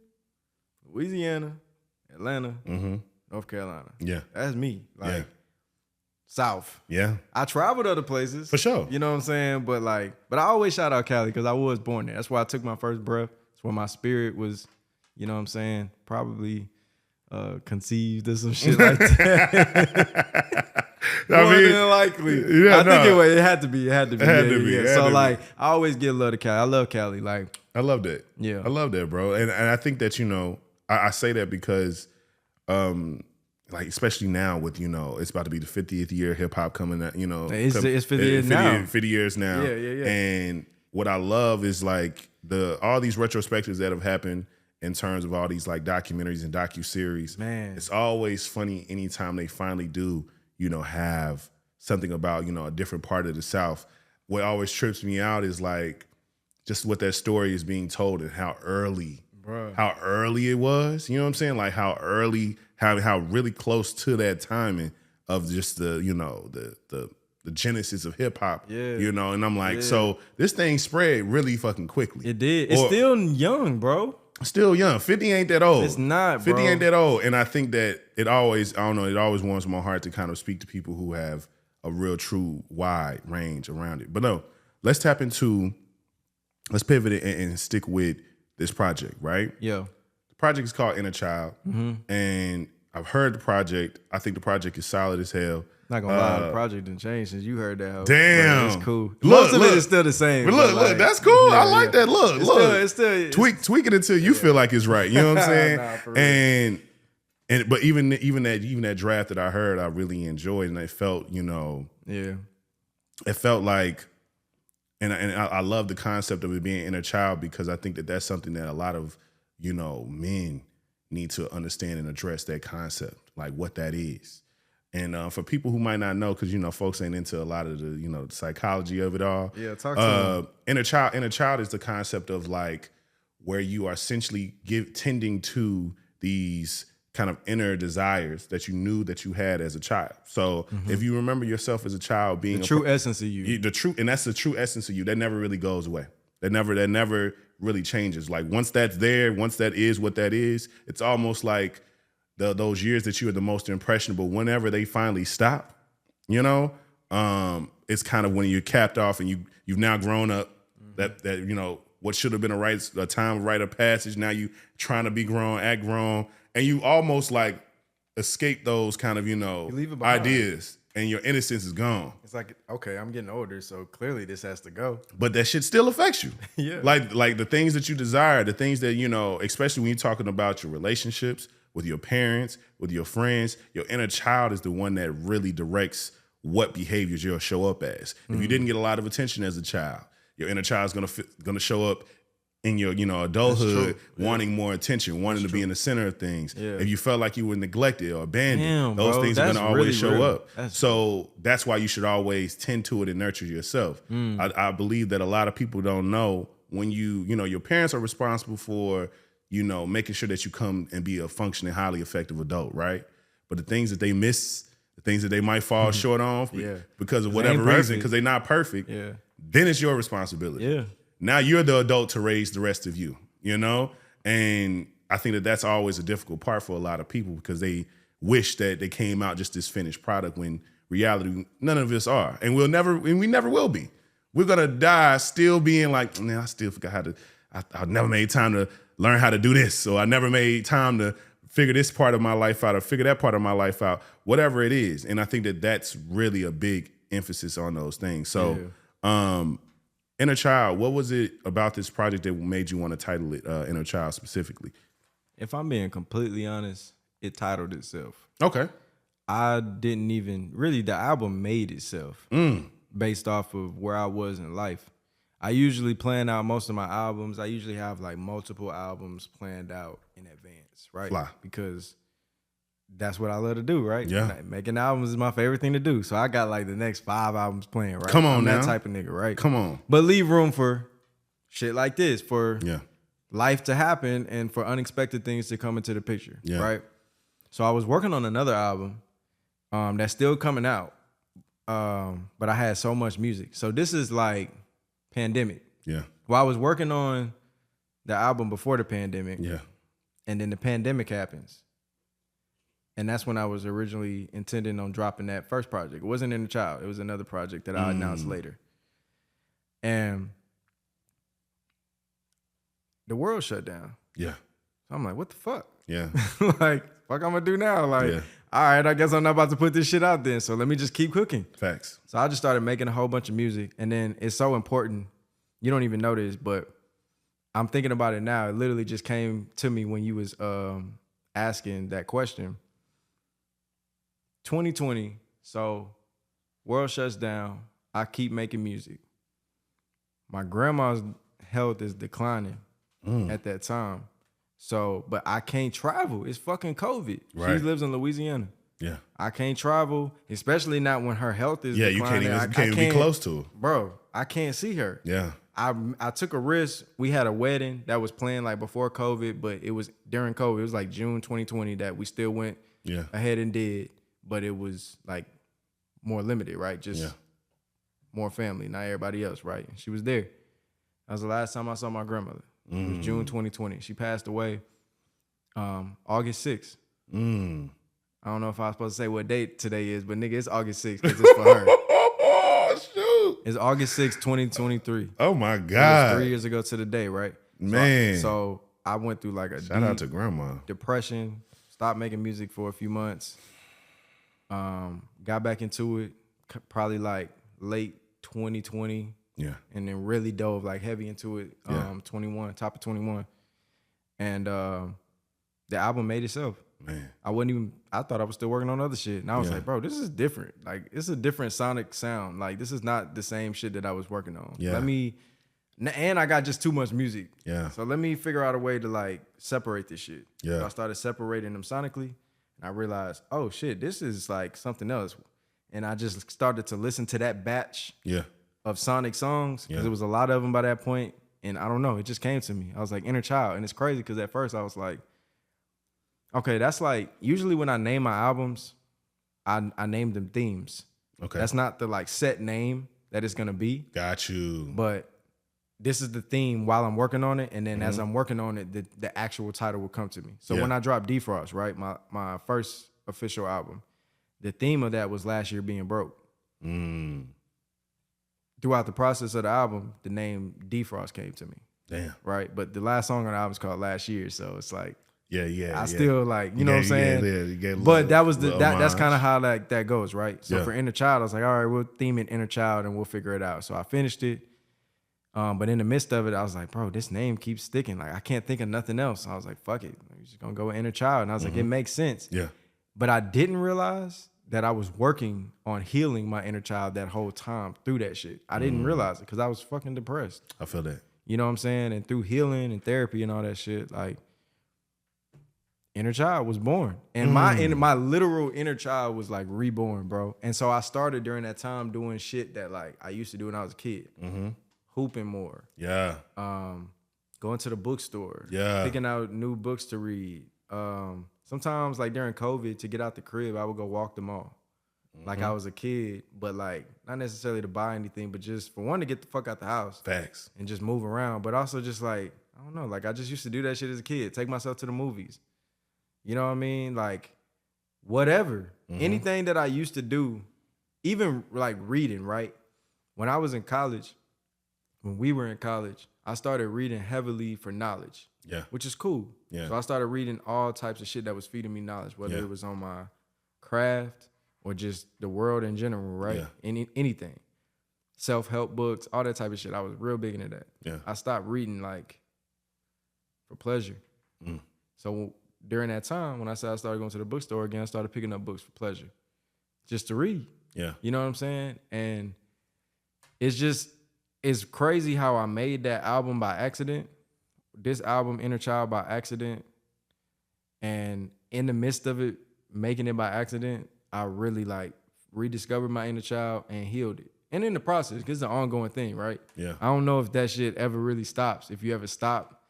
Louisiana, Atlanta, North Carolina. Yeah, that's me. Like, South. Yeah, I traveled other places for sure. You know what I'm saying? But I always shout out Cali because I was born there. That's where I took my first breath. That's where my spirit was. You know what I'm saying? Probably conceived or some shit like that. More than likely. Yeah, I think it had to be. It had to be. So like, I always give love to Cali. I love Cali. Like, I love that. Yeah, I love that, bro. And I think that, you know, I say that because, like, especially now with, you know, it's about to be the 50th year of hip hop coming out. You know, it's 50 years now. 50 years now. Yeah. And what I love is like all these retrospectives that have happened in terms of all these like documentaries and docuseries. Man, it's always funny anytime they finally do, you know, have something about, you know, a different part of the South. What always trips me out is like just what that story is being told and how early it was. You know what I'm saying? Like how early, how really close to that timing of just the, you know, the genesis of hip hop. Yeah. You know, and I'm like, so this thing spread really fucking quickly. It did. It's still young, bro. Still young. 50 ain't that old. It's not, bro. 50 ain't that old. And I think that it always warms my heart to kind of speak to people who have a real true wide range around it. But no, let's pivot it and stick with this project, right? Yeah. The project is called Inner Child. And I've heard the project. I think the project is solid as hell. Not gonna lie, the project didn't change since you heard that. Damn, it's cool. Most of it is still the same. But look, that's cool. I like that. Look, it's still tweak it until you feel like it's right. You know what I'm saying? For real. But even that draft that I heard, I really enjoyed, and it felt, you know, it felt like, and I love the concept of it being inner child because I think that that's something that a lot of, you know, men need to understand and address that concept, like what that is. And for people who might not know, because, you know, folks ain't into a lot of the, you know, the psychology of it all. Yeah, talk to them. Inner child is the concept of like where you are essentially tending to these kind of inner desires that you knew that you had as a child. So if you remember yourself as a child being the true essence of you, and that's the true essence of you, that never really goes away. That never really changes. Like once that's there, once that is what that is, it's almost like those years that you are the most impressionable, whenever they finally stop, you know, it's kind of when you're capped off and you've now grown up. That you know what should have been a time of rite of passage. Now you trying to be grown, act grown, and you almost like escape those kind of ideas, and your innocence is gone. It's like, okay, I'm getting older, so clearly this has to go. But that shit still affects you. Yeah, like the things that you desire, the things that especially when you're talking about your relationships with your parents, with your friends, your inner child is the one that really directs what behaviors you'll show up as. If you didn't get a lot of attention as a child, your inner child is gonna show up in your adulthood wanting more attention, wanting to be in the center of things. Yeah. If you felt like you were neglected or abandoned, those things are gonna always show up. So that's why you should always tend to it and nurture yourself. I believe that a lot of people don't know when your parents are responsible for making sure that you come and be a functioning, highly effective adult, right? But the things that they miss, the things that they might fall short on because of whatever reason, because they're not perfect, then it's your responsibility. Yeah. Now you're the adult to raise the rest of you, And I think that that's always a difficult part for a lot of people because they wish that they came out just this finished product when reality, none of us are. And we never will be. We're going to die still being like, man, I still forgot how to, I never made time to learn how to do this. So I never made time to figure this part of my life out or figure that part of my life out, whatever it is. And I think that that's really a big emphasis on those things. So, Inner Child, what was it about this project that made you want to title it Inner Child specifically? If I'm being completely honest, it titled itself. Okay. I didn't even, really the album made itself based off of where I was in life. I usually plan out most of my albums. I usually have like multiple albums planned out in advance, right? Fly. Because that's what I love to do, right? Yeah. Making albums is my favorite thing to do. So I got like the next 5 albums planned, right? Come on, I'm now. that type of nigga, right? Come on. But leave room for shit like this, for life to happen and for unexpected things to come into the picture, right? So I was working on another album that's still coming out, but I had so much music. So this is like pandemic. Yeah. Well, I was working on the album before the pandemic. Yeah. And then the pandemic happens. And that's when I was originally intending on dropping that first project. It wasn't Inner Child. It was another project that I announced later. And the world shut down. Yeah. So I'm like, what the fuck? Yeah. Like, fuck I'm gonna do now? Like, all right, I guess I'm not about to put this shit out then. So let me just keep cooking. Facts. So I just started making a whole bunch of music. And then it's so important. You don't even know this, but I'm thinking about it now. It literally just came to me when you was asking that question. 2020, so world shuts down. I keep making music. My grandma's health is declining at that time. So, but I can't travel. It's fucking COVID. Right. She lives in Louisiana. Yeah. I can't travel, especially not when her health is declining. You can't even be close to her. Bro, I can't see her. Yeah. I took a risk. We had a wedding that was planned like before COVID, but it was during COVID. It was like June 2020 that we still went ahead and did. But it was like more limited, right? Just more family, not everybody else, right? She was there. That was the last time I saw my grandmother. It was June 2020. She passed away August 6th. I don't know if I was supposed to say what date today is, but nigga, it's August 6th because it's for her. Oh, shoot. It's August 6th, 2023. Oh, my God. 3 years ago to the day, right? Man. So I went through like a shout out to grandma. Depression, stopped making music for a few months. Got back into it probably like late 2020. Yeah. And then really dove like heavy into it 21, top of 21. And the album made itself. Man. I thought I was still working on other shit. And I was like, bro, this is different. Like, it's a different sonic sound. Like, this is not the same shit that I was working on. Yeah. And I got just too much music. Yeah. So let me figure out a way to like separate this shit. Yeah. So I started separating them sonically. And I realized, oh shit, this is like something else. And I just started to listen to that batch of sonic songs because there was a lot of them by that point. And I don't know, it just came to me. I was like, Inner Child. And it's crazy because at first I was like, okay, that's like, usually when I name my albums, I name them themes. Okay. That's not the like set name that it's gonna be. Got you. But this is the theme while I'm working on it. And then as I'm working on it, the actual title will come to me. So when I dropped Defrost, right, my first official album, the theme of that was last year being broke. throughout the process of the album, the name Defrost came to me. Damn. Right. But the last song on the album is called Last Year. So it's like, I still like, you know what I'm saying? But that was that's kind of how that goes, right? So Yeah. for Inner Child, I was like, all right, we'll theme it Inner Child and we'll figure it out. So I finished it. But in the midst of it, I was like, bro, this name keeps sticking. Like, I can't think of nothing else. I was like, fuck it. I'm just gonna go with Inner Child. And I was like, it makes sense. Yeah. But I didn't realize that I was working on healing my inner child that whole time through that shit. I didn't realize it because I was fucking depressed. I feel that. You know what I'm saying? And through healing and therapy and all that shit, like, inner child was born. And my literal inner child was like reborn, bro. And so I started during that time doing shit that like I used to do when I was a kid. Hooping more. Yeah. Going to the bookstore. Yeah. Picking out new books to read. Sometimes like during COVID, to get out the crib, I would go walk the mall. Like I was a kid, but like not necessarily to buy anything, but just for one to get the fuck out the house. Facts. And just move around. But also just like, I don't know, like I just used to do that shit as a kid. Take myself to the movies. You know what I mean? Like whatever. Anything that I used to do, even like reading, right? When I was in college, when we were in college, I started reading heavily for knowledge. Yeah. Which is cool. Yeah. So I started reading all types of shit that was feeding me knowledge, whether it was on my craft or just the world in general, right? Yeah. Anything. Self-help books, all that type of shit. I was real big into that. Yeah. I stopped reading like for pleasure. So during that time, when I said I started going to the bookstore again, I started picking up books for pleasure. Just to read. Yeah. You know what I'm saying? And it's crazy how I made that album by accident. This album, Inner Child, by accident. And in the midst of it, making it by accident, I really like rediscovered my inner child and healed it. And in the process, because it's an ongoing thing, right? Yeah. I don't know if that shit ever really stops. If you ever stop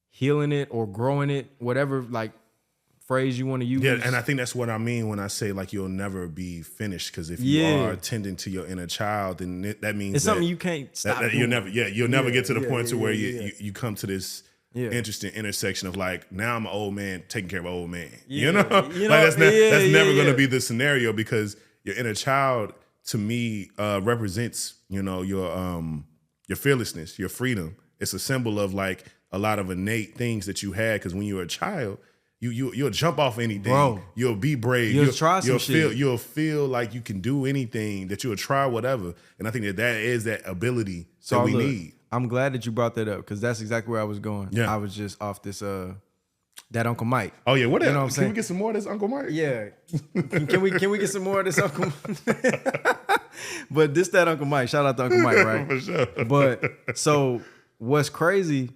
healing it or growing it, whatever like phrase you want to use. Yeah, and I think that's what I mean when I say like you'll never be finished. Because if you are tending to your inner child, then that means it's something you can't stop. You'll never get to the point to where you come to this interesting intersection of like, now I'm an old man taking care of an old man. You know? Like that's never gonna be the scenario, because your inner child to me represents, your fearlessness, your freedom. It's a symbol of like a lot of innate things that you had, because when you were a child, you'll jump off anything. Bro, you'll be brave. You'll try some shit. You'll feel like you can do anything, that you'll try whatever. And I think that is that ability that we need. I'm glad that you brought that up, because that's exactly where I was going. Yeah. I was just off this that Uncle Mike. Oh yeah, what you else? know what I'm saying? Can we get some more of this Uncle Mike? Yeah. Can we get some more of this Uncle Mike? But this that Uncle Mike. Shout out to Uncle Mike, right? For sure. But so what's crazy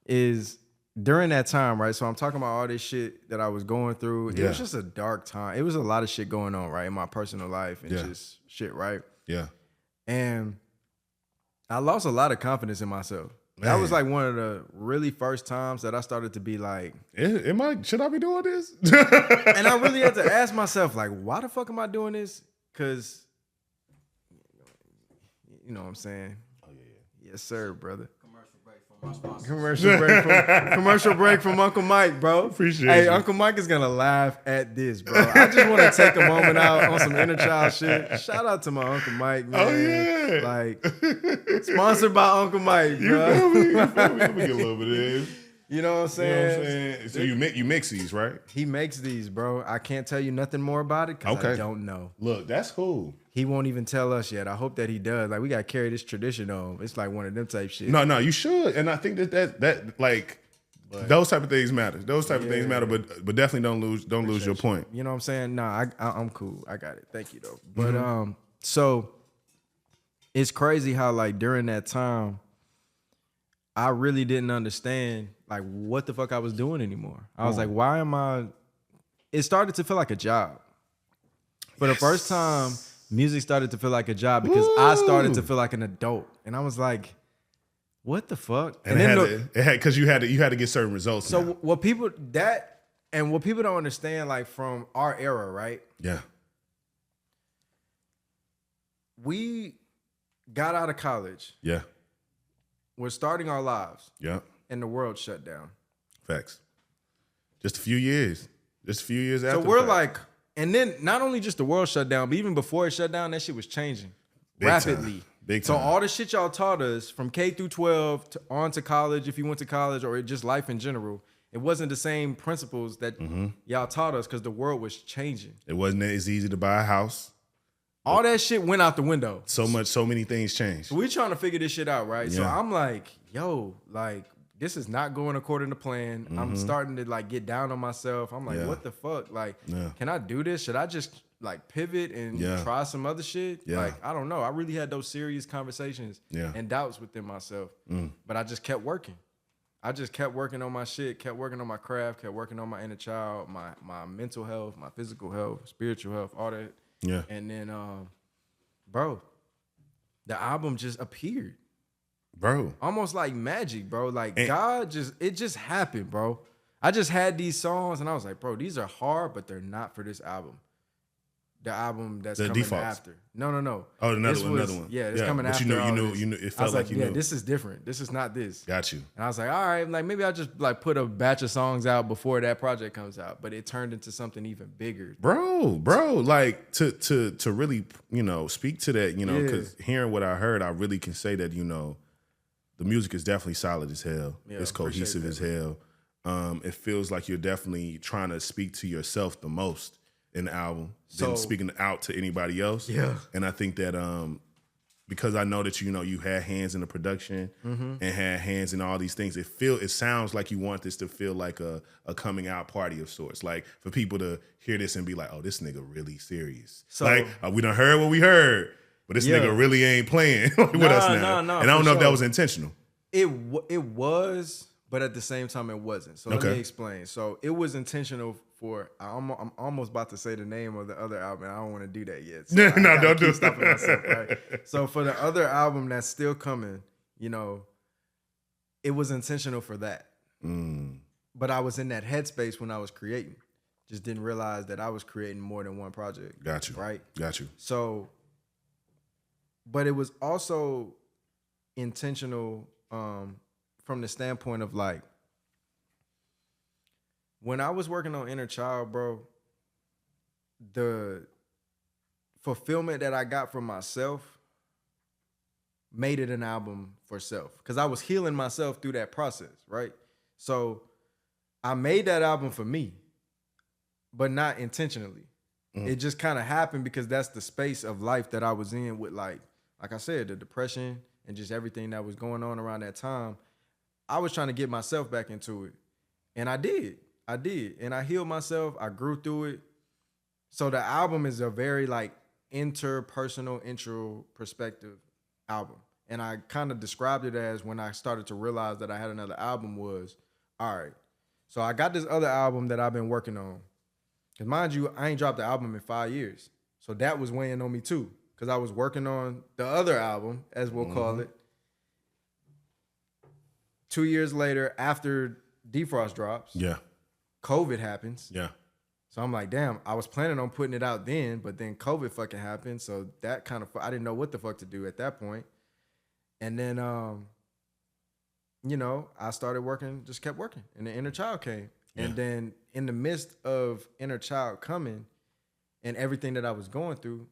is during that time, right? So I'm talking about all this shit that I was going through. It was just a dark time. It was a lot of shit going on, right, in my personal life and just shit, right? Yeah. And I lost a lot of confidence in myself. Man. That was like one of the really first times that I started to be like, should I be doing this? And I really had to ask myself, like, why the fuck am I doing this? Because, you know what I'm saying? Oh, yeah. Yes, sir, brother. Commercial break from Uncle Mike, bro. Appreciate you. Uncle Mike is gonna laugh at this, bro. I just want to take a moment out on some inner child shit. Shout out to my Uncle Mike, man. Oh yeah, like sponsored by Uncle Mike, bro. You feel me? Let me get a little bit of this. You know what I'm saying? So you mix these, right? He makes these, bro. I can't tell you nothing more about it because I don't know. Look, that's cool. He won't even tell us yet. I hope that he does. Like, we got to carry this tradition on. It's like one of them type shit. No, you should. And I think that like, those type of things matter. Those type of things matter, but definitely don't lose your point. You know what I'm saying? Nah, I'm cool. I got it. Thank you, though. But so it's crazy how like during that time, I really didn't understand like what the fuck I was doing anymore. I was like, why am I? It started to feel like a job. For the first time, music started to feel like a job because I started to feel like an adult, and I was like, "What the fuck?" And then because you had to get certain results. So what people don't understand, like from our era, right? Yeah, we got out of college. Yeah, we're starting our lives. Yeah, and the world shut down. Facts. Just a few years. After. So we're like. And then not only just the world shut down, but even before it shut down, that shit was changing rapidly. Big So time. all the shit y'all taught us from K through 12 to on to college, if you went to college, or just life in general, it wasn't the same principles that y'all taught us because the world was changing. It wasn't as easy to buy a house. All that shit went out the window. So many things changed. So we trying to figure this shit out, right? Yeah. So I'm like, yo, like, this is not going according to plan. I'm starting to like get down on myself. I'm like, what the fuck? Like, can I do this? Should I just like pivot and try some other shit? Yeah. Like, I don't know. I really had those serious conversations and doubts within myself. But I just kept working. I just kept working on my shit, kept working on my craft, kept working on my inner child, my mental health, my physical health, spiritual health, all that. Yeah. And then, bro, the album just appeared. Bro. Almost like magic, bro. Like God it just happened, bro. I just had these songs and I was like, bro, these are hard, but they're not for this album. The album that's coming after. No. Oh, another one. Yeah, it's coming but after. You knew. It felt like you knew. This is different. This is not this. Got you. And I was like, all right, like maybe I'll just like put a batch of songs out before that project comes out. But it turned into something even bigger. Bro, like to really, speak to that, because hearing what I heard, I really can say that, the music is definitely solid as hell. Yeah, it's cohesive as hell. It feels like you're definitely trying to speak to yourself the most in the album than speaking out to anybody else. Yeah. And I think that because I know that you had hands in the production and had hands in all these things, it sounds like you want this to feel like a coming out party of sorts. Like for people to hear this and be like, oh, this nigga really serious. So like we done heard what we heard. But this nigga really ain't playing with us now. And I don't know if that was intentional. It was, but at the same time, it wasn't. So let me explain. So it was intentional for, I'm almost about to say the name of the other album. I don't want to do that yet. So no, don't do it. Stopping myself, right? So for the other album that's still coming, it was intentional for that. But I was in that headspace when I was creating. Just didn't realize that I was creating more than one project. Got you. Right? Got you. So... But it was also intentional from the standpoint of like, when I was working on Inner Child, bro, the fulfillment that I got from myself made it an album for self. Because I was healing myself through that process, right? So I made that album for me, but not intentionally. It just kind of happened because that's the space of life that I was in with like I said, the depression and just everything that was going on around that time. I was trying to get myself back into it. And I did. And I healed myself. I grew through it. So the album is a very like interpersonal, intro perspective album. And I kind of described it as when I started to realize that I had another album was, all right, so I got this other album that I've been working on. Because mind you, I ain't dropped the album in 5 years. So that was weighing on me too. Because I was working on the other album, as we'll call it. 2 years later, after Defrost drops, COVID happens. Yeah. So I'm like, damn, I was planning on putting it out then, but then COVID fucking happened. So that kind of, I didn't know what the fuck to do at that point. And then, I started working, just kept working. And the Inner Child came. Yeah. And then in the midst of Inner Child coming and everything that I was going through,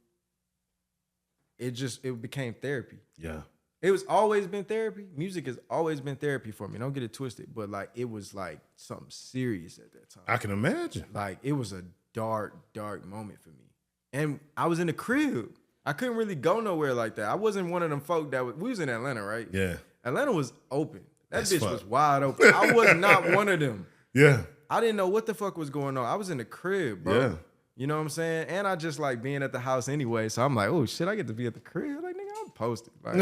it became therapy. Yeah. It was always been therapy. Music has always been therapy for me. Don't get it twisted. But like it was like something serious at that time. I can imagine. Like it was a dark, dark moment for me. And I was in the crib. I couldn't really go nowhere like that. I wasn't one of them folk we was in Atlanta, right? Yeah. Atlanta was open. That bitch was wide open. I was not one of them. Yeah. I didn't know what the fuck was going on. I was in the crib, bro. Yeah. You know what I'm saying? And I just like being at the house anyway. So I'm like, oh shit, I get to be at the crib. Like, nigga, I'm posted. Like,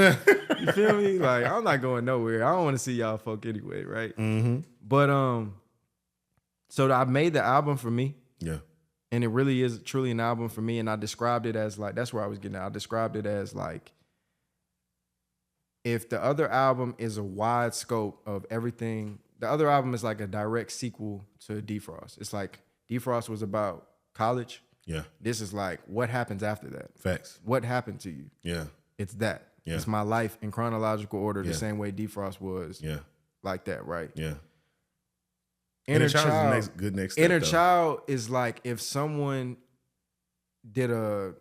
you feel me? Like, I'm not going nowhere. I don't want to see y'all folk anyway, right? Mm-hmm. But so I made the album for me. Yeah. And it really is truly an album for me. And I described it as like, that's where I was getting at. I described it as like, if the other album is a wide scope of everything, the other album is like a direct sequel to Defrost. It's like Defrost was about college. Yeah. This is like what happens after that. Facts. What happened to you? Yeah. It's that. Yeah. It's my life in chronological order, the same way Defrost was. Yeah. Like that, right? Yeah. Inner Child is the good next step, Inner though. Child is like if someone did a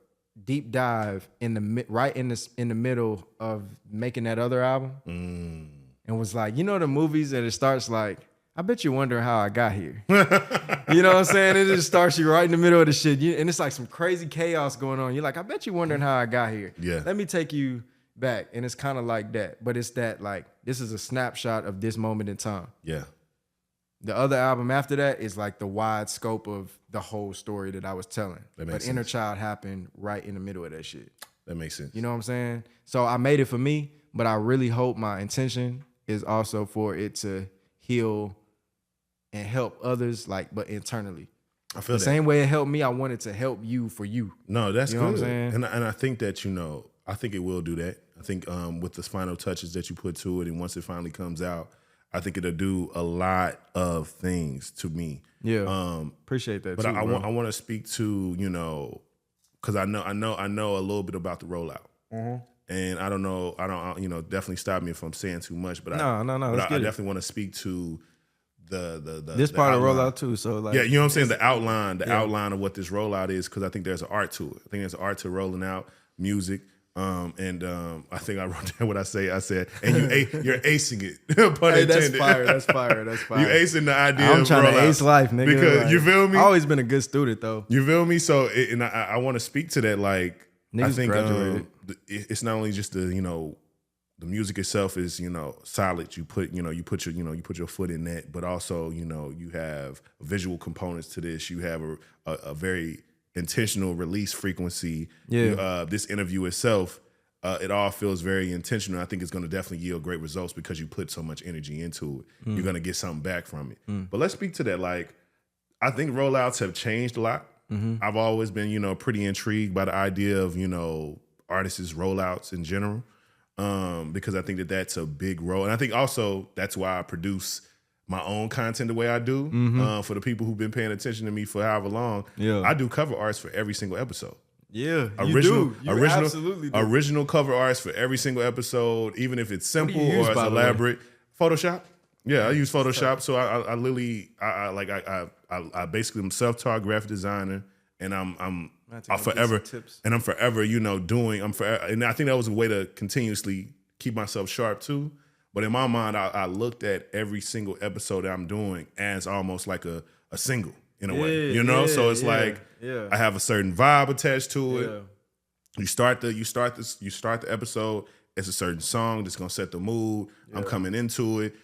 deep dive in the middle of making that other album, and was like, you know, the movies that it starts like, I bet you're wondering how I got here. You know what I'm saying? It just starts you right in the middle of the shit, and it's like some crazy chaos going on. You're like, I bet you're wondering how I got here. Yeah. Let me take you back, and it's kind of like that, but it's that like this is a snapshot of this moment in time. Yeah. The other album after that is like the wide scope of the whole story that I was telling. But Inner Child happened right in the middle of that shit. That makes sense. You know what I'm saying? So I made it for me, but I really hope my intention is also for it to heal and help others, like, but internally. I feel the that. Same way it helped me, I want it to help you for you. No, that's you good. Know what I'm saying? And I think that, you know, I think it will do that. I think with the final touches that you put to it, and once it finally comes out, I think it'll do a lot of things to me. Yeah, appreciate that. But too, I want to speak to, you know, because I know a little bit about the rollout, and I don't know, you know, definitely stop me if I'm saying too much. But no, I definitely want to speak to this the part outline. of rollout too. So like, yeah, you know what I'm saying, the outline of what this rollout is, because I think there's an art to it. I think there's an art to rolling out music. I think I wrote down what I said, and you're acing it. Pun hey, intended. That's fire. You acing the idea. I'm of trying rollout. to ace life, nigga. Because like, you feel me? I always been a good student though. You feel me? So, I want to speak to that. Like, Niggas I think graduated. it's not only just the music itself is solid. You put your foot in that, but also you have visual components to this. You have a very intentional release frequency. Yeah. This interview itself, it all feels very intentional. I think it's going to definitely yield great results because you put so much energy into it. You're going to get something back from it. But let's speak to that. Like, I think rollouts have changed a lot. I've always been, pretty intrigued by the idea of, artists' rollouts in general, because I think that that's a big role. And I think also that's why I produce my own content the way I do. For the people who've been paying attention to me for however long, I do cover arts for every single episode. Yeah, original, absolutely do. Original cover arts for every single episode, even if it's simple use, or it's by the elaborate. Photoshop. Yeah, I use Photoshop. So I literally, I basically am self-taught graphic designer, and I'm forever, and I'm forever, doing. And I think that was a way to continuously keep myself sharp too. But in my mind, I looked at every single episode that I'm doing as almost like a single in a way, So it's like I have a certain vibe attached to it. Yeah. You start the episode. It's a certain song that's gonna set the mood. Yeah. I'm coming into it.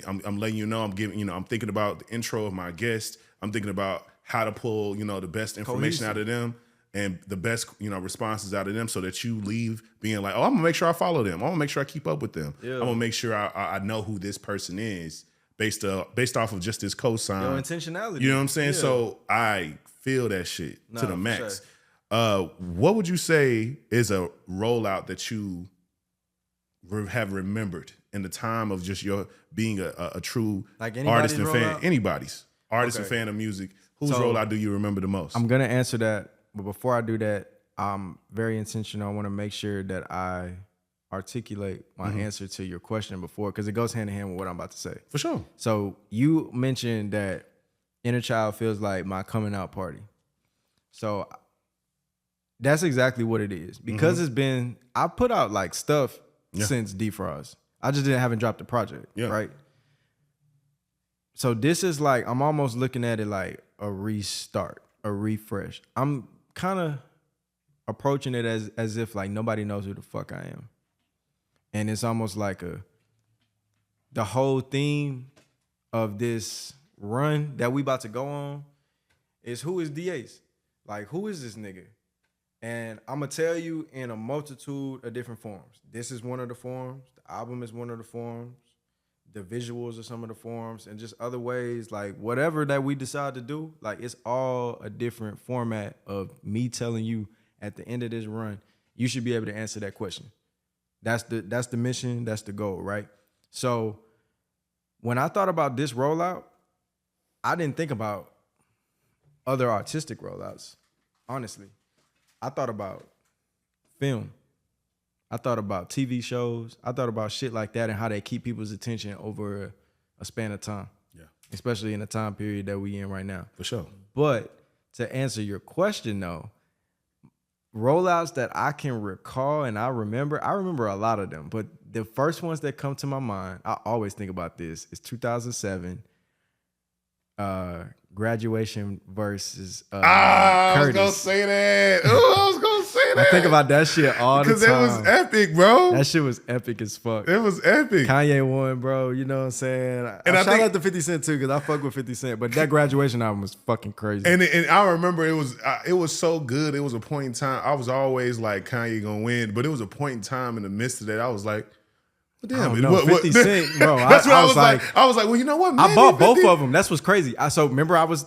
I'm letting you know. I'm giving. I'm thinking about the intro of my guest. I'm thinking about how to pull the best information out of them and the best responses out of them, so that you leave being like, oh, I'm gonna make sure I follow them. I'm gonna make sure I keep up with them. Yeah. I'm gonna make sure I know who this person is based off of just this cosign. Your intentionality. You know what I'm saying? Yeah. So I feel that shit to the max. Sure. What would you say is a rollout that you have remembered in the time of just your being a true artist and fan? Anybody's artist and fan of music. Whose rollout do you remember the most? I'm gonna answer that, but before I do that, I'm very intentional. I want to make sure that I articulate my answer to your question before, because it goes hand in hand with what I'm about to say. For sure. So you mentioned that Inner Child feels like my coming out party. So that's exactly what it is. Because I put out like stuff since Defrost. I just haven't dropped the project, right? So this is like, I'm almost looking at it like a restart, a refresh. I'm kind of approaching it as if like nobody knows who the fuck I am. And it's almost like the whole theme of this run that we about to go on is, who is Dee Ace? Like, who is this nigga? And I'm going to tell you in a multitude of different forms. This is one of the forms. The album is one of the forms. The visuals are some of the forms, and just other ways, like whatever that we decide to do, like it's all a different format of me telling you at the end of this run, you should be able to answer that question. That's the mission, that's the goal, right? So when I thought about this rollout, I didn't think about other artistic rollouts, honestly. I thought about film. I thought about TV shows. I thought about shit like that and how they keep people's attention over a span of time. Yeah. Especially in the time period that we in right now. For sure. But to answer your question though, rollouts that I can recall and I remember a lot of them, but the first ones that come to my mind, I always think about this, is 2007 graduation versus I Curtis. was gonna say that. Oh, I was gonna say that. I think about that shit all the time. Because it was epic, bro. That shit was epic as fuck. It was epic. Kanye won, bro. You know what I'm saying? And I shout out to 50 Cent too, because I fuck with 50 Cent. But that graduation album was fucking crazy. And I remember it was so good. It was a point in time. I was always like Kanye gonna win, but it was a point in time in the midst of that. I was like, well, damn, no, 50 Cent, bro. That's what I was like. I was like, well, you know what, man? I bought both of them. That's what's crazy. So remember, I was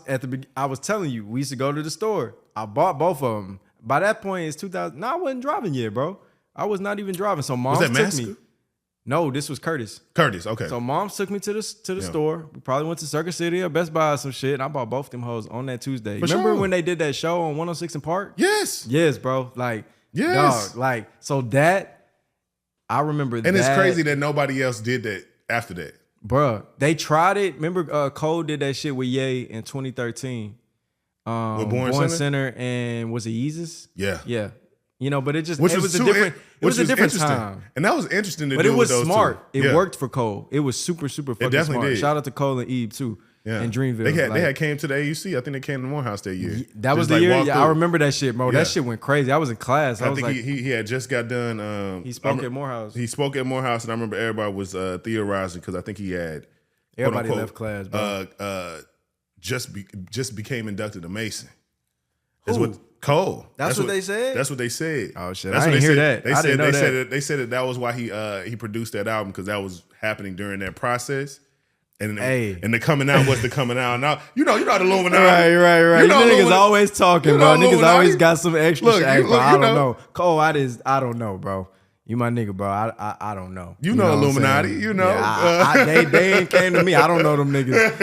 telling you, we used to go to the store. I bought both of them. By that point, it's 2000. No, I wasn't driving yet, bro. I was not even driving. So mom took me. No, this was Curtis. Curtis, okay. So mom took me to the store. We probably went to Circus City or Best Buy or some shit. And I bought both them hoes on that Tuesday. Remember when they did that show on 106 and Park? Yes. Yes, bro. Like, yes. Dog, like, so that, I remember that. And it's crazy that nobody else did that after that. Bruh, they tried it. Remember Cole did that shit with Ye in 2013. With Born Center and was it Yeezus? Yeah. Yeah. You know, but it was a different time. And that was interesting to do. But it was with those smart. two. It worked for Cole. It was super, super fucking smart. Did. Shout out to Cole and Eve too. Yeah. And Dreamville. They had came to the AUC. I think they came to Morehouse that year. That was the year. Yeah, I remember that shit, bro. Yeah. That shit went crazy. I was in class. I think he had just got done. He spoke at Morehouse. He spoke at Morehouse, and I remember everybody was theorizing because I think he had everybody left class, bro. Just became inducted to Mason. Who? What Cole. That's what they said. That's what they said. Oh shit! I didn't hear that. They said that was why he produced that album because that was happening during that process. And the coming out was the coming out. Now you know the Illuminati. Right. You know niggas always talking, bro. Niggas always got some extra shit. I don't know. Cole, I don't know, bro. You my nigga, bro. I don't know. You know Illuminati. You know. Yeah, they ain't came to me. I don't know them niggas.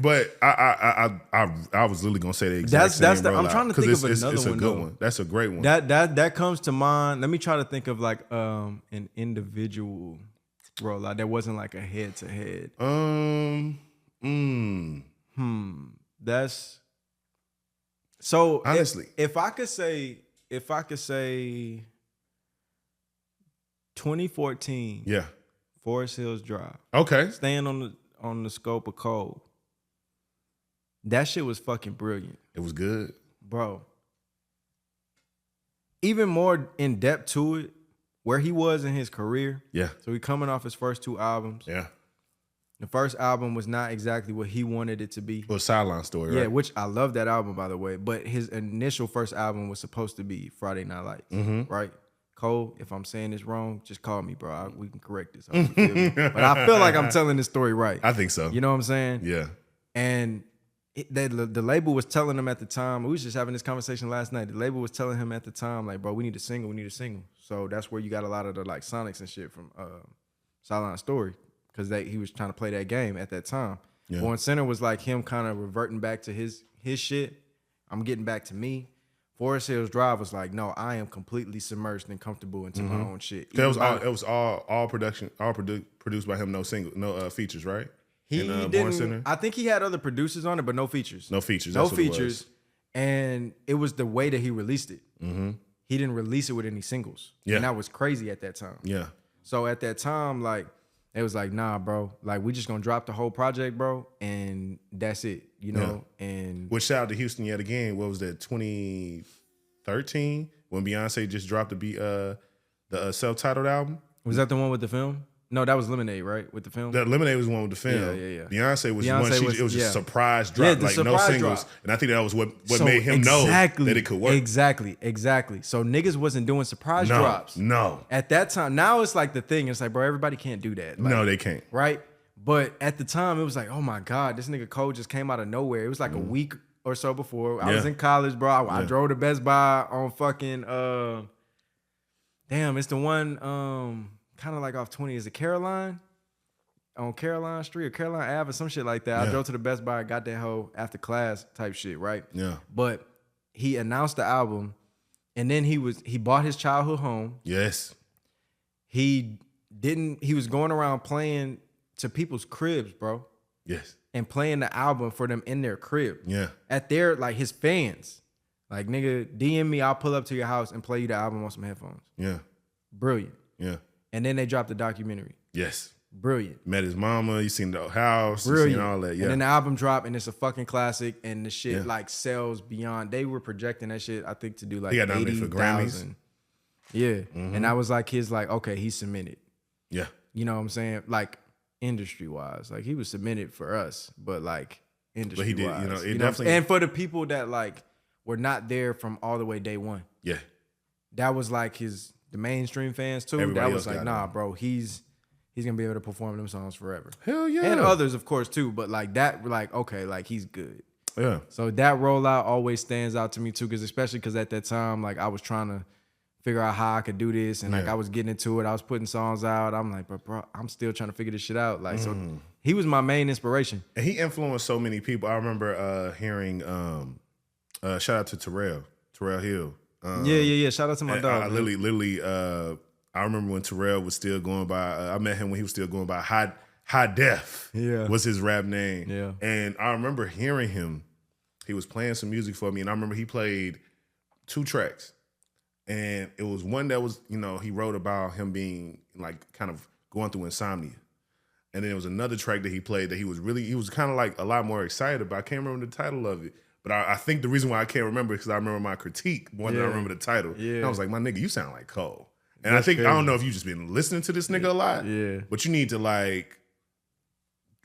but I was literally gonna say the exact same. I'm trying to think of another one. It's a good one. That's a great one. That comes to mind. Let me try to think of like an individual rollout that wasn't like a head to head. That's so honestly. If I could say 2014. Yeah. Forest Hills Drive. Okay. Staying on the scope of Cole. That shit was fucking brilliant. It was good. Bro. Even more in depth to it, where he was in his career. Yeah. So he coming off his first two albums. Yeah. The first album was not exactly what he wanted it to be. Well, Sideline Story, right? Yeah, which I love that album, by the way. But his initial first album was supposed to be Friday Night Lights, right? Cole, if I'm saying this wrong, just call me, bro. We can correct this. But I feel like I'm telling this story right. I think so. You know what I'm saying? Yeah. And the label was telling him at the time, we was just having this conversation last night. The label was telling him at the time, like, bro, we need a single. So that's where you got a lot of the like Sonics and shit from Sideline Story. Because he was trying to play that game at that time. Yeah. Born Center was like him kind of reverting back to his shit. I'm getting back to me. Forest Hills Drive was like, no, I am completely submerged and comfortable into my own shit. It was all produced by him, no features, right? He didn't. I think he had other producers on it, but no features. No features. No features. And it was the way that he released it. He didn't release it with any singles. Yeah. And that was crazy at that time. Yeah. So at that time, like, it was like, nah, bro. Like, we just gonna drop the whole project, bro, and that's it, you know? Yeah. And which shout out to Houston yet again. What was that, 2013? When Beyonce just dropped the self-titled album? Was that the one with the film? No, that was Lemonade, right? With the film? That Lemonade was the one with the film. Yeah. Beyonce was it was just a surprise drop, like no singles. Drop. And I think that was what made him know that it could work. Exactly. So niggas wasn't doing surprise drops. No. At that time, now it's like the thing. It's like, bro, everybody can't do that. Like, no, they can't. Right? But at the time, it was like, oh my God, this nigga Cole just came out of nowhere. It was like a week or so before. I was in college, bro. I drove to Best Buy on fucking, it's the one, kind of like off 20. Is it Caroline? On Caroline Street or Caroline Ave or some shit like that. I drove to the Best Buy, got that hoe after class type shit, right? Yeah. But he announced the album, and then he bought his childhood home. Yes. He was going around playing to people's cribs, bro. Yes. And playing the album for them in their crib. Yeah. At their, like, his fans. Like, nigga, DM me, I'll pull up to your house and play you the album on some headphones. Yeah. Brilliant. Yeah. And then they dropped the documentary. Yes. Brilliant. Met his mama. You seen the house. Brilliant. You seen all that. Yeah. And then the album dropped and it's a fucking classic and the shit like sells beyond. They were projecting that shit, I think, to do like 80,000. Yeah. And I was like, okay, he's cemented. Yeah. You know what I'm saying? Like industry wise. Like he was cemented for us, but like industry wise. But he did, it definitely. And for the people that like were not there from all the way day one. Yeah. That was like the mainstream fans too. Everybody that was like, nah, bro, he's gonna be able to perform them songs forever. Hell yeah. And others, of course, too. But like that, like, okay, like he's good. Yeah. So that rollout always stands out to me too, especially because at that time, like I was trying to figure out how I could do this. And like I was getting into it. I was putting songs out. I'm like, bro, I'm still trying to figure this shit out. Like, so he was my main inspiration. And he influenced so many people. I remember hearing shout out to Terrell Hill. Yeah. Shout out to my dog. I literally I remember when Terrell was still going by, I met him when he was still going by High Def. Yeah. Was his rap name. Yeah. And I remember hearing him. He was playing some music for me. And I remember he played 2 tracks. And it was one that was, he wrote about him being like kind of going through insomnia. And then there was another track that he played that he was kind of like a lot more excited about. I can't remember the title of it. But I think the reason why I can't remember is because I remember my critique more than I remember the title. Yeah. And I was like, my nigga, you sound like Cole. And I think, crazy. I don't know if you just been listening to this nigga a lot, but you need to like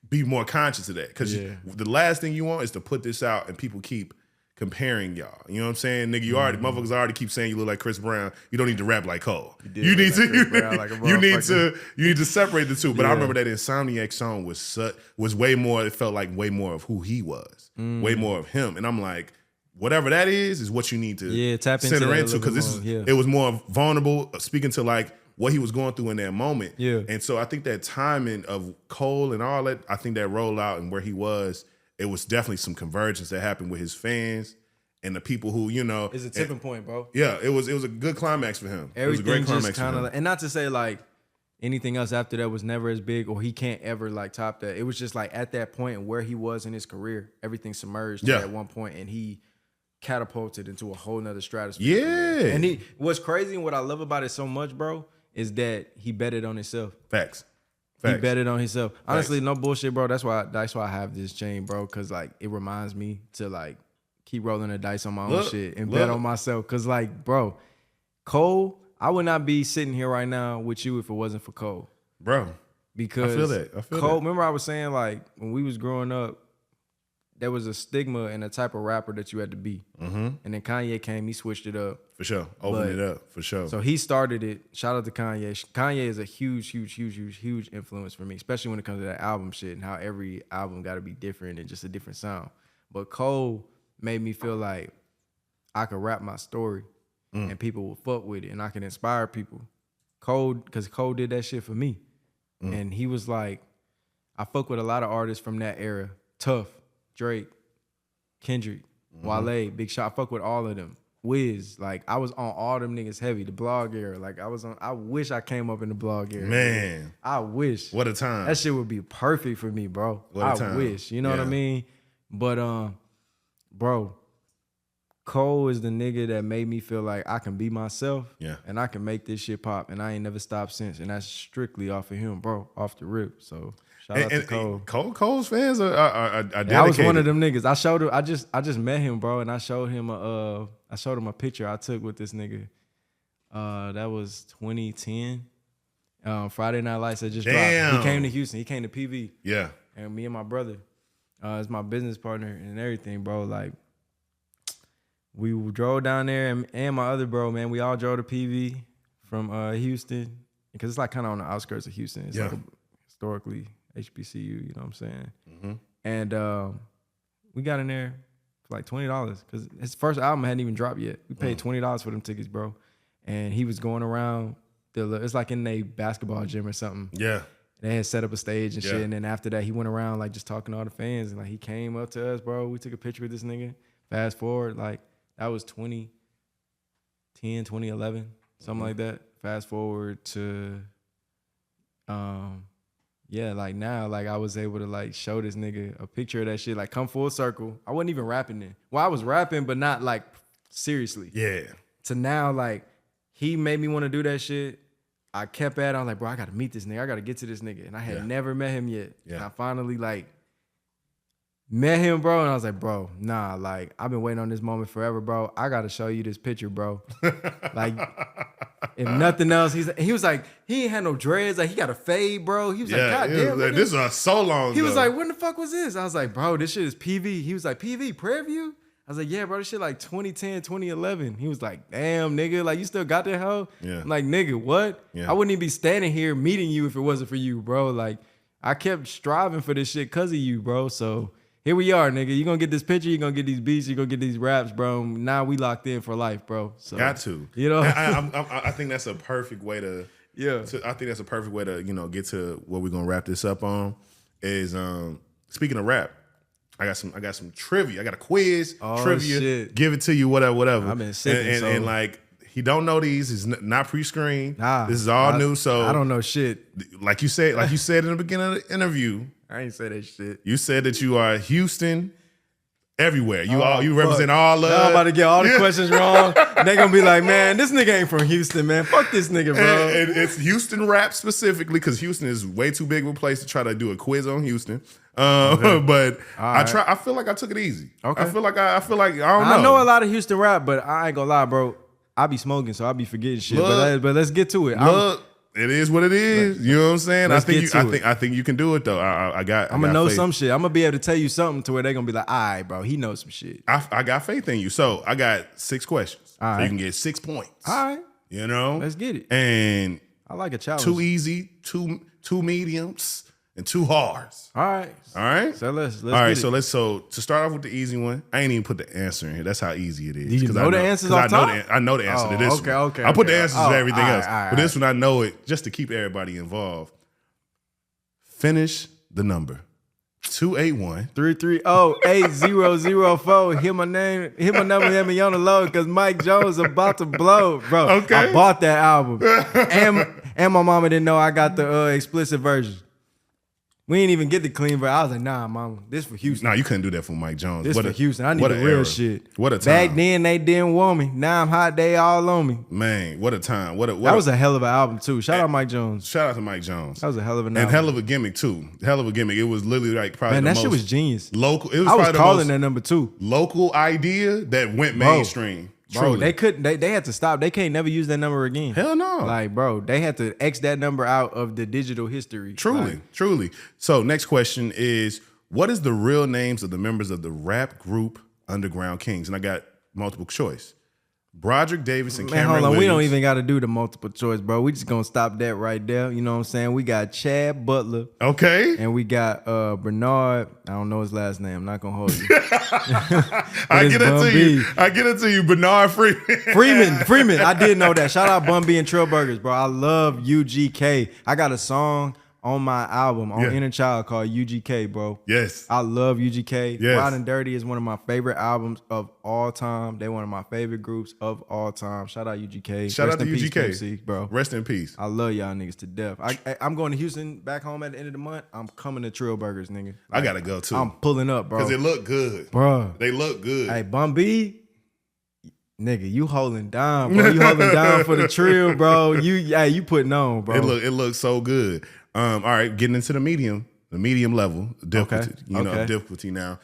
be more conscious of that. Because the last thing you want is to put this out and people keep comparing y'all. You know what I'm saying? Nigga, motherfuckers already keep saying you look like Chris Brown. You don't need to rap like Cole. You need to separate the two. But I remember that Insomniac song was way more, it felt like way more of who he was. Way more of him. And I'm like, whatever that is what you need to tap into center into, because it was more vulnerable, speaking to like what he was going through in that moment. Yeah. And so I think that timing of Cole and all that, I think that rollout and where he was, it was definitely some convergence that happened with his fans and the people who, it's a tipping point, bro. Yeah, it was a good climax for him. Everything, it was a great climax for him. And not to say like anything else after that was never as big or he can't ever like top that. It was just like at that point and where he was in his career, everything submerged at one point and he catapulted into a whole nother stratosphere. Yeah. And what's crazy and what I love about it so much, bro, is that he betted on himself. Facts. He betted on himself. Honestly, no bullshit, bro. That's why I have this chain, bro, because like it reminds me to like keep rolling the dice on my own shit and bet on myself. Cause like, bro, Cole, I would not be sitting here right now with you if it wasn't for Cole. Bro. Because I feel that. Cole, remember I was saying like when we was growing up, there was a stigma and a type of rapper that you had to be. Mm-hmm. And then Kanye came, he switched it up. For sure. Opened it up, for sure. So he started it. Shout out to Kanye. Kanye is a huge influence for me, especially when it comes to that album shit and how every album got to be different and just a different sound. But Cole made me feel like I could rap my story and people will fuck with it and I can inspire people. Because Cole did that shit for me. And he was like, I fuck with a lot of artists from that era. Tough. Drake, Kendrick, Wale, Big Shot. I fuck with all of them. Wiz, like I was on all them niggas heavy. The blog era, like I wish I came up in the blog era. Man, I wish. What a time. That shit would be perfect for me, bro. What a time. I wish. You know what I mean? But bro, Cole is the nigga that made me feel like I can be myself. Yeah. And I can make this shit pop. And I ain't never stopped since. And that's strictly off of him, bro. Off the rip. So shout out to Cole. Cole's fans are dedicated. I was one of them niggas. I showed him. I just met him, bro, and I showed him a picture I took with this nigga. That was 2010. Friday Night Lights had just dropped. He came to Houston. He came to PV. Yeah. And me and my brother, is my business partner and everything, bro. Like we drove down there, and my other bro, man, we all drove to PV from Houston because it's like kind of on the outskirts of Houston. It's like historically HBCU, you know what I'm saying? Mm-hmm. And we got in there for like $20 because his first album hadn't even dropped yet. We paid $20 for them tickets, bro. And he was going around, it's like in a basketball gym or something. Yeah. They had set up a stage and shit. And then after that, he went around like just talking to all the fans. And like he came up to us, bro. We took a picture with this nigga. Fast forward, like that was 2010, 2011, something like that. Fast forward to like now, like I was able to like show this nigga a picture of that shit, like come full circle. I wasn't even rapping then. Well, I was rapping, but not like seriously. Yeah. To now, like, he made me want to do that shit. I kept at it. I'm like, bro, I got to meet this nigga. I got to get to this nigga. And I had never met him yet. Yeah. And I finally, like, met him, bro. And I was like, bro, nah, like, I've been waiting on this moment forever, bro. I got to show you this picture, bro. Like, if nothing else, he was like, he ain't had no dreads. Like, he got a fade, bro. He was like, God damn. Like, this is so long ago. He was like, when the fuck was this? I was like, bro, this shit is PV. He was like, PV, Prairie View? I was like, yeah, bro, this shit like 2010, 2011. He was like, damn, nigga, like, you still got that hoe? Yeah. I'm like, nigga, what? Yeah. I wouldn't even be standing here meeting you if it wasn't for you, bro. Like, I kept striving for this shit because of you, bro. So here we are, nigga. You gonna get this picture, you gonna get these beats, you gonna get these raps, bro. Now we locked in for life, bro. So, got to. You know? I think that's a perfect way to, I think that's a perfect way to, get to what we're gonna wrap this up on. Is speaking of rap, I got some trivia. I got a quiz, trivia. Shit. Give it to you, whatever. I've been sick, and like, he don't know these. It's not pre-screened. Nah, this is all new. So I don't know shit. Like you said in the beginning of the interview. I ain't say that shit. You said that you are Houston everywhere. You represent all of. Now I'm about to get all the questions wrong. They gonna be like, man, this nigga ain't from Houston, man. Fuck this nigga, bro. And it's Houston rap specifically because Houston is way too big of a place to try to do a quiz on Houston. But I feel like I took it easy. Okay. I feel like I don't know. I know a lot of Houston rap, but I ain't gonna lie, bro. I be smoking, so I be forgetting shit. But let's get to it. It is what it is. You know what I'm saying? I think you can do it though. I'm gonna know some shit. I'm gonna be able to tell you something to where they're gonna be like, all right, bro, he knows some shit. I got faith in you. So I got 6 questions. All right. So you can get 6 points. All right. You know? Let's get it. And I like a challenge. 2 easy, two mediums, and 2 hards. All right. All right. So let's all right. get it. So to start off with the easy one, I ain't even put the answer in here. That's how easy it is. Do you know the answers off top? I know the answer to this one. Okay. I put the answers to everything else. All right, but this one, I know it just to keep everybody involved. Finish the number. 281 330-8004. Hear my name, hit my number, hit me on the low, because Mike Jones about to blow, bro. Okay. I bought that album, and my mama didn't know I got the explicit version. We didn't even get the clean version. I was like, nah, mama, this for Houston. Nah, you couldn't do that for Mike Jones. This for Houston. I need the real shit. What a time. Back then, they didn't want me. Now I'm hot. They all on me. Man, what a time. That was a hell of an album, too. Shout out Mike Jones. Shout out to Mike Jones. That was a hell of an album. album. And hell of a gimmick, too. Hell of a gimmick. It was literally like probably Man, the that most shit was genius. Local. It was I was probably calling the most that number 2. local idea that went mainstream. Bro, they couldn't. They had to stop. They can't never use that number again. Hell no. Like, bro, they had to X that number out of the digital history. Truly. So next question is, what is the real names of the members of the rap group Underground Kings? And I got multiple choice. Broderick Davis and Cameron hold on. Williams. We don't even got to do the multiple choice, bro. We just gonna stop that right there. You know what I'm saying? We got Chad Butler. Okay. And we got Bernard. I don't know his last name. I'm not gonna hold you. I get it to you. Bernard Freeman. Freeman. I did know that. Shout out Bun B and Trill Burgers, bro. I love UGK. I got a song on my album on Inner Child called UGK, bro. Yes. I love UGK. Yes. Wild and Dirty is one of my favorite albums of all time. They're one of my favorite groups of all time. Shout out UGK. Shout out to Peace, UGK. MC, bro. Rest in peace. I love y'all niggas to death. I'm going to Houston back home at the end of the month. I'm coming to Trill Burgers, nigga. I got to go too. I'm pulling up, bro. Because they look good. Bro. They look good. Hey, Bun B, nigga, you holding down, bro. You holding down for the Trill, bro. You putting on, bro. It looks so good. All right, getting into the medium level difficulty. Difficulty now.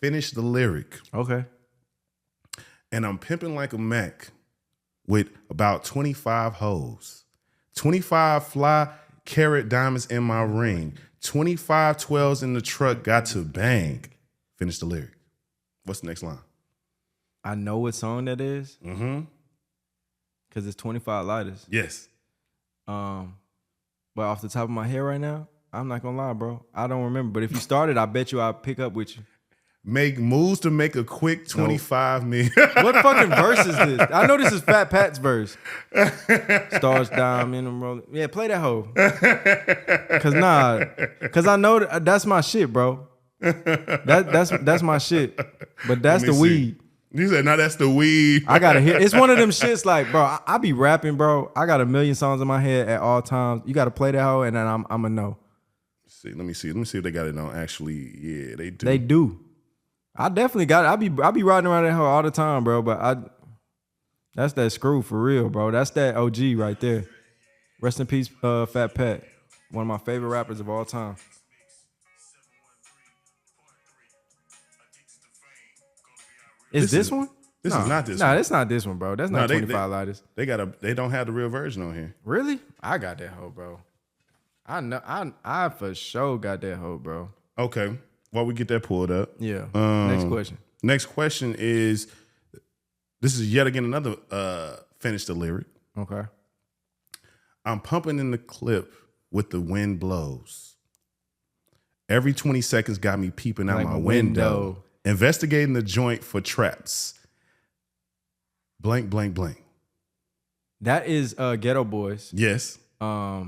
Finish the lyric. Okay. And I'm pimping like a Mac with about 25 hoes. 25 fly carat diamonds in my ring. 25 12s in the truck, got to bang. Finish the lyric. What's the next line? I know what song that is. Mm-hmm. Because it's 25 lighters. Yes. But off the top of my head right now, I'm not gonna lie, bro. I don't remember. But if you started, I bet you I'll pick up with you. Make moves to make a quick 25 million. What fucking verse is this? I know this is Fat Pat's verse. Stars diamond and rolling. Yeah, play that hoe. Cause I know that's my shit, bro. That's my shit. But that's the weed. You said, no, that's the weed. I gotta hear. It's one of them shits like, bro, I be rapping, bro. I got a million songs in my head at all times. You gotta play that hoe, and then I'm a know. Let me see if they got it on. Actually, yeah, they do. They do. I definitely got it. I be riding around that hoe all the time, bro. But That's that Screw for real, bro. That's that OG right there. Rest in peace, Fat Pat. One of my favorite rappers of all time. Is this one? This is not this Nah, one. that's not this one, bro. That's not 25 Lighters. They don't have the real version on here. Really? I got that hoe, bro. I know. I for sure got that hoe, bro. Okay. While we get that pulled up. Yeah. Next question. Next question is, this is yet again another finish the lyric. Okay. I'm pumping in the clip with the wind blows. Every 20 seconds got me peeping out Like my a window. Investigating the joint for traps. Blank, blank, blank. That is Ghetto Boys. Yes. I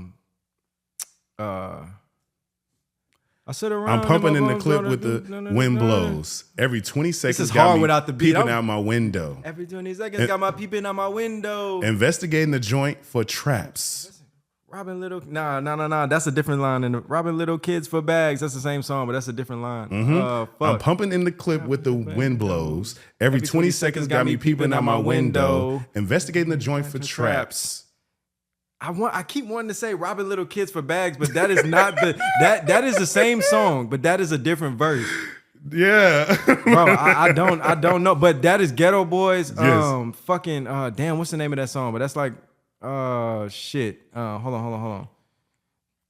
sit around. I'm pumping in the clip with the wind blows. Every 20 seconds This is got hard me without the beat. peeping out my window. Every 20 seconds got my peeping out my window. Investigating the joint for traps. Robbing little, nah. That's a different line. And robbing little kids for bags. That's the same song, but that's a different line. I'm pumping in the clip with the wind blows. Every 20 seconds got me peeping out my window. Investigating the joint for traps. I keep wanting to say robbing little kids for bags, but that is not that is the same song, but that is a different verse. Yeah. Bro, I don't know, but that is Ghetto Boys. Yes. Fucking damn, what's the name of that song? But that's like shit. Hold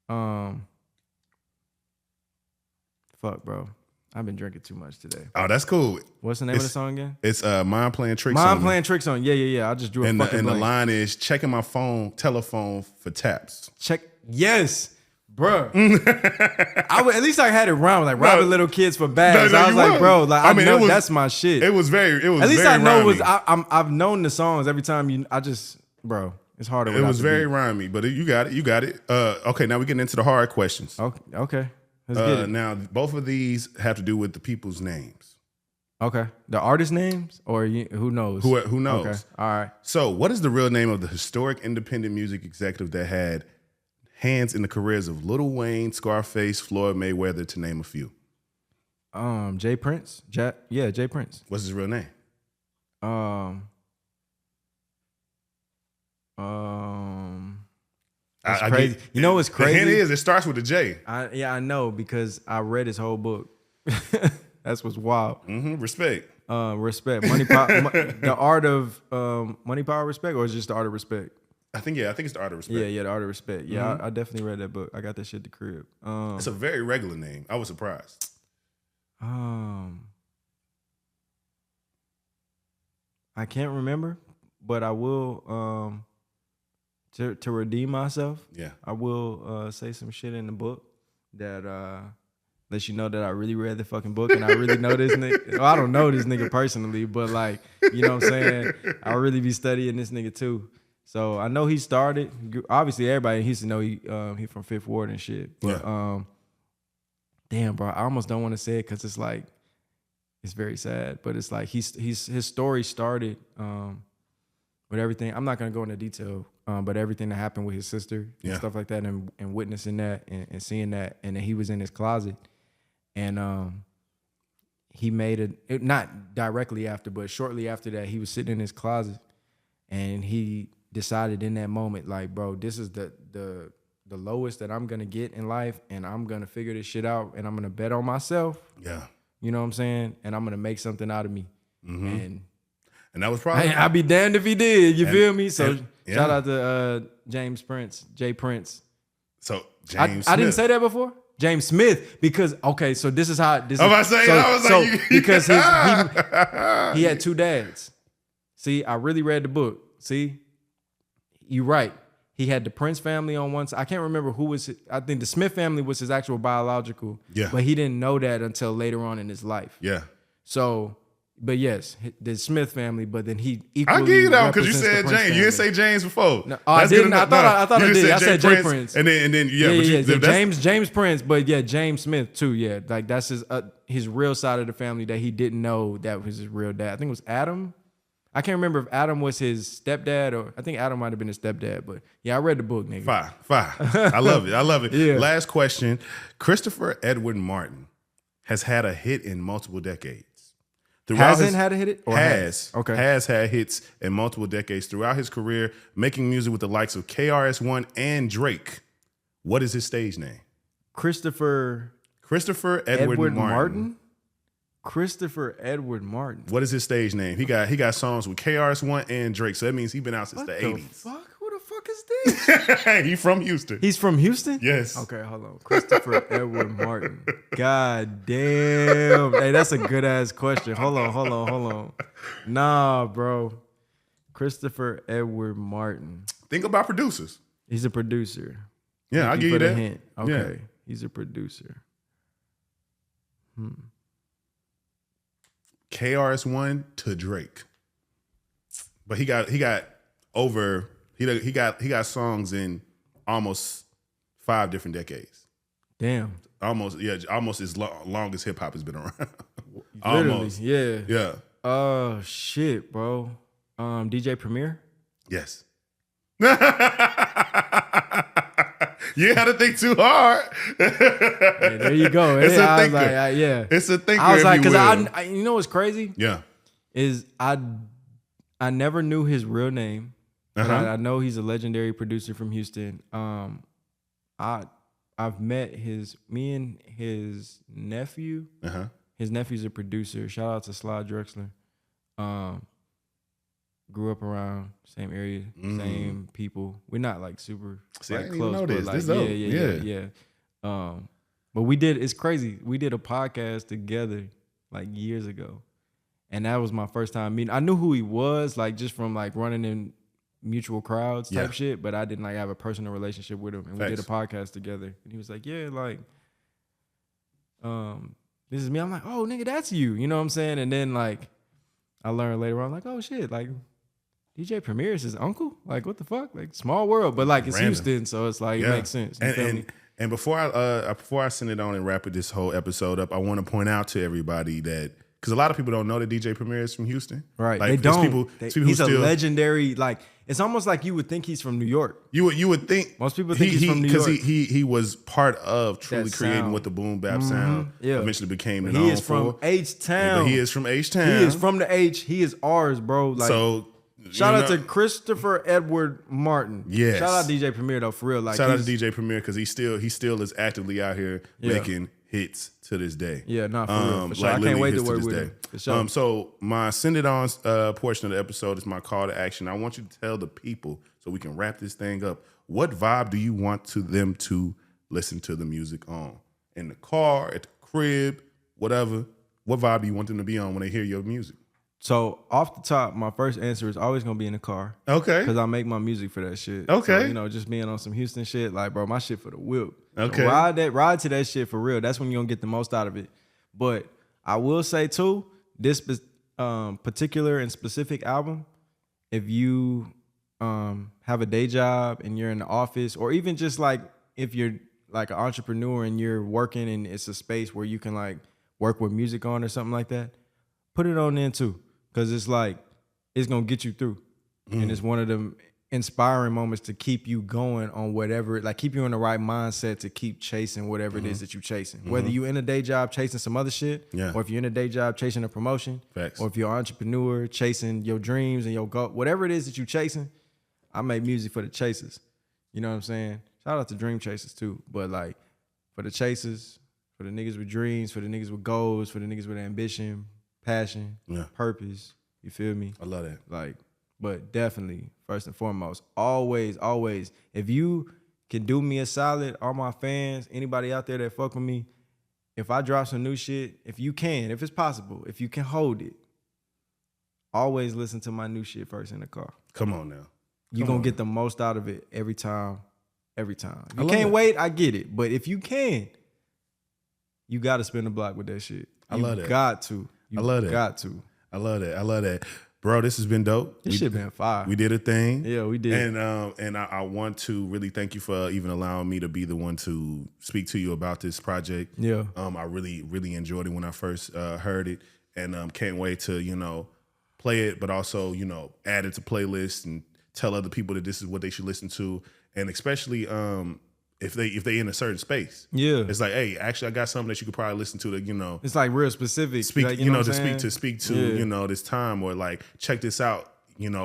on. Fuck, bro. I've been drinking too much today. Oh, that's cool. What's the name of the song again? It's Mind Playing Tricks on Mind Me. Playing Tricks on. Yeah. I just drew a And fucking the blank. line is checking my telephone for taps. Check. Yes, bro. At least I had it round like robbing little kids for bags. No, I was you like, won. bro, like I mean, know it was- that's my shit. It was very At least very I know rhymey. I've known the songs every time you. Bro, it's harder. It without was the very beat. rhymey, but you got it. Okay, now we're getting into the hard questions. Okay. Let's get it. Now, both of these have to do with the people's names. Okay, the artist names or who knows? Who knows? Okay, all right. So, what is the real name of the historic independent music executive that had hands in the careers of Lil Wayne, Scarface, Floyd Mayweather, to name a few? Jay Prince. Jay Prince. What's his real name? That's crazy. You know what's crazy? The hint is it starts with a J. I know because I read his whole book. That's what's wild. Respect. Respect. Money, the art of money, power, respect, or is it just the art of respect? I think it's the art of respect. Yeah, the art of respect. Yeah, I definitely read that book. I got that shit at the crib. It's a very regular name. I was surprised. I can't remember, but I will to redeem myself. Yeah. I will say some shit in the book that lets you know that I really read the fucking book and I really know this nigga. Well, I don't know this nigga personally, but like, you know what I'm saying? I really be studying this nigga too. So I know he started. Obviously, everybody in Houston know he from Fifth Ward and shit. But damn, bro, I almost don't want to say it because it's like it's very sad. But it's like his story started with everything. I'm not gonna go into detail, but everything that happened with his sister and stuff like that, and witnessing that and seeing that, and then he was in his closet, and he made it not directly after, but shortly after that, he was sitting in his closet, and he decided in that moment, like, bro, this is the lowest that I'm gonna get in life, and I'm gonna figure this shit out, and I'm gonna bet on myself. Yeah. You know what I'm saying? And I'm gonna make something out of me. And that was probably I'd be damned if he did. You feel me? So yeah. shout out to Jay Prince. So James I didn't Smith. say that before. James Smith, because so this is how this. I was about to say, I was like, you- because he had two dads. See, I really read the book. See, you're right. He had the Prince family on one side. I can't remember who was. I think the Smith family was his actual biological. Yeah. But he didn't know that until later on in his life. Yeah. So, but yes, the Smith family. But then he equally. I'll give you that because you represents the said Prince James. You didn't family. say James before. No, I That's good didn't. enough. I thought you I just did. I said said Jay Prince. And then Yeah, that's- James Prince, but yeah, James Smith too. Yeah, like that's his real side of the family that he didn't know that was his real dad. I think it was Adam. I can't remember if Adam was his stepdad or I think Adam might have been his stepdad. But yeah, I read the book, nigga. Fire. I love it. Yeah. Last question. Christopher Edward Martin has had a hit in multiple decades. Hasn't had a hit? Or has. Okay. Has had hits in multiple decades throughout his career, making music with the likes of KRS-One and Drake. What is his stage name? Christopher Edward Martin. Christopher Edward Martin. What is his stage name? He got songs with KRS-One and Drake, so that means he's been out since the 80s. Fuck? Who the fuck is this? He from Houston. He's from Houston? Yes. Okay, hold on. Christopher Edward Martin. God damn. Hey, that's a good ass question. Hold on. Nah, bro. Christopher Edward Martin. Think about producers. He's a producer. Yeah, I'll give you that. Hint. Okay. Yeah. He's a producer. KRS-One to Drake. But he got songs in almost 5 different decades. Damn. Almost as long as hip hop has been around. Literally, Almost. yeah. Yeah. Shit, bro. DJ Premier? Yes. You had to think too hard. Hey, there you go. It's a thinker. Yeah. It's a thinker. I was like, because I you know what's crazy? Yeah. Is I never knew his real name. But I know he's a legendary producer from Houston. I've met me and his nephew. His nephew's a producer. Shout out to Sly Drexler. Grew up around same area, same people. We're not like super See, like I didn't close, even know but this. like This dope. yeah. But we did. It's crazy. We did a podcast together like years ago, and that was my first time meeting. I knew who he was, like just from like running in mutual crowds type shit, but I didn't like have a personal relationship with him. And we did a podcast together, and he was like, "Yeah, like, this is me." I'm like, "Oh, nigga, that's you." You know what I'm saying? And then like, I learned later on, like, "Oh shit, like." DJ Premier is his uncle? Like, what the fuck? Like, small world, but like it's Random. Houston, so it's like it makes sense. And before I send it on and wrap this whole episode up, I want to point out to everybody that because a lot of people don't know that DJ Premier is from Houston, right? Like, they don't. He's a legendary. Like, it's almost like you would think he's from New York. You would think most people think he's from New York because he was part of truly creating what the boom bap sound eventually became. He is from H-Town. He is from H-Town. He is from the H. He is ours, bro. Like, so. Shout out to Christopher Edward Martin. Yes. Shout out DJ Premier though, for real. Like, shout out to DJ Premier because he still is actively out here making hits to this day. Yeah, not for real. For sure. Like I can't wait to work with him. For sure. So my send it on portion of the episode is my call to action. I want you to tell the people so we can wrap this thing up. What vibe do you want them to listen to the music on? In the car, at the crib, whatever. What vibe do you want them to be on when they hear your music? So off the top, my first answer is always gonna be in the car. Okay. Because I make my music for that shit. Okay. So, just being on some Houston shit, like, bro, my shit for the whip. Okay. So ride to that shit for real. That's when you're gonna get the most out of it. But I will say too, this particular and specific album, if you have a day job and you're in the office, or even just like if you're like an entrepreneur and you're working and it's a space where you can like work with music on or something like that, put it on then too. Because it's like, it's going to get you through. And it's one of them inspiring moments to keep you going on whatever, like keep you in the right mindset to keep chasing whatever it is that you're chasing. Whether you're in a day job chasing some other shit, or if you're in a day job chasing a promotion, or if you're an entrepreneur chasing your dreams and your goal, whatever it is that you're chasing, I make music for the chasers. You know what I'm saying? Shout out to dream chasers too. But like, for the chasers, for the niggas with dreams, for the niggas with goals, for the niggas with ambition, passion, purpose, you feel me? I love that. Like, but definitely, first and foremost, always, if you can do me a solid, all my fans, anybody out there that fuck with me, if I drop some new shit, if it's possible, if you can hold it, always listen to my new shit first in the car. Come on now. You're going to get the most out of it every time. If you can't wait, I get it. But if you can, you got to spin the block with that shit. I love that. You got to. I love that. Got to. I love that. Bro, this has been dope. This shit been fire. We did a thing. Yeah, we did. And I want to really thank you for even allowing me to be the one to speak to you about this project. Yeah. I really, really enjoyed it when I first heard it. And can't wait to, play it, but also, add it to playlists and tell other people that this is what they should listen to. And especially if they in a certain space. Yeah. It's like, hey, actually I got something that you could probably listen to that, It's like real specific. speak, like, you know, what to I'm speak to, Yeah. this time, or like check this out,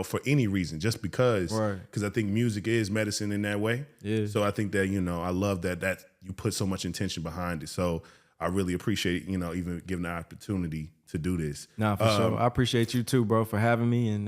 for any reason, just because. Right. Because I think music is medicine in that way. Yeah. So I think that, I love that you put so much intention behind it. So I really appreciate, even giving the opportunity to do this. Nah, for sure. I appreciate you too, bro, for having me and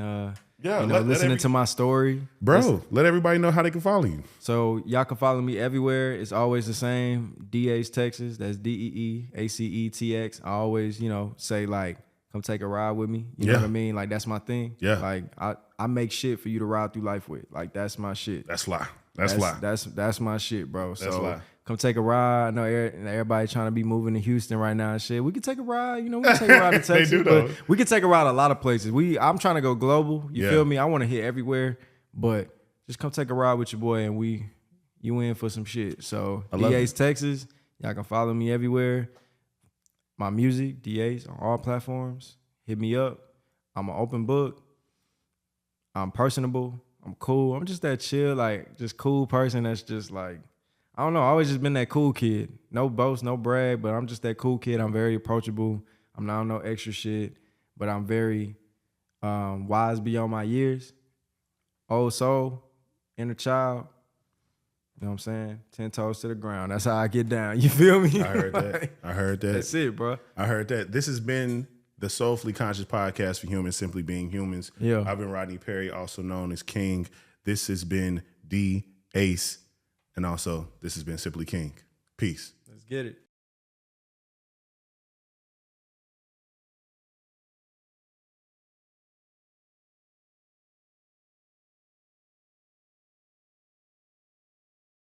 Yeah, let listening to my story. Bro, let everybody know how they can follow you. So y'all can follow me everywhere. It's always the same. Dee Ace, Texas. That's DeeAcetx. I always, say like, come take a ride with me. You know what I mean? Like that's my thing. Yeah. Like I make shit for you to ride through life with. Like that's my shit. That's fly. That's fly. That's my shit, bro. That's so fly. come take a ride. I know everybody trying to be moving to Houston right now and shit. We can take a ride. We can take a ride to Texas. do, though. But we can take a ride a lot of places. I'm trying to go global. You Yeah. feel me? I want to hit everywhere. But just come take a ride with your boy and you in for some shit. So love Dee Ace, Texas. Y'all can follow me everywhere. My music, Dee Ace, on all platforms. Hit me up. I'm an open book. I'm personable. I'm cool. I'm just that chill, like just cool person that's just like, I don't know. I always just been that cool kid. No boast, no brag, but I'm just that cool kid. I'm very approachable. I'm not on no extra shit, but I'm very wise beyond my years. Old soul, inner child. You know what I'm saying? 10 toes to the ground. That's how I get down. You feel me? I heard that. I heard that. That's it, bro. I heard that. This has been the Soulfully Conscious Podcast for humans simply being humans. Yeah. I've been Rodney Perry, also known as King. This has been Dee Ace. And also, this has been Simply King. Peace. Let's get it.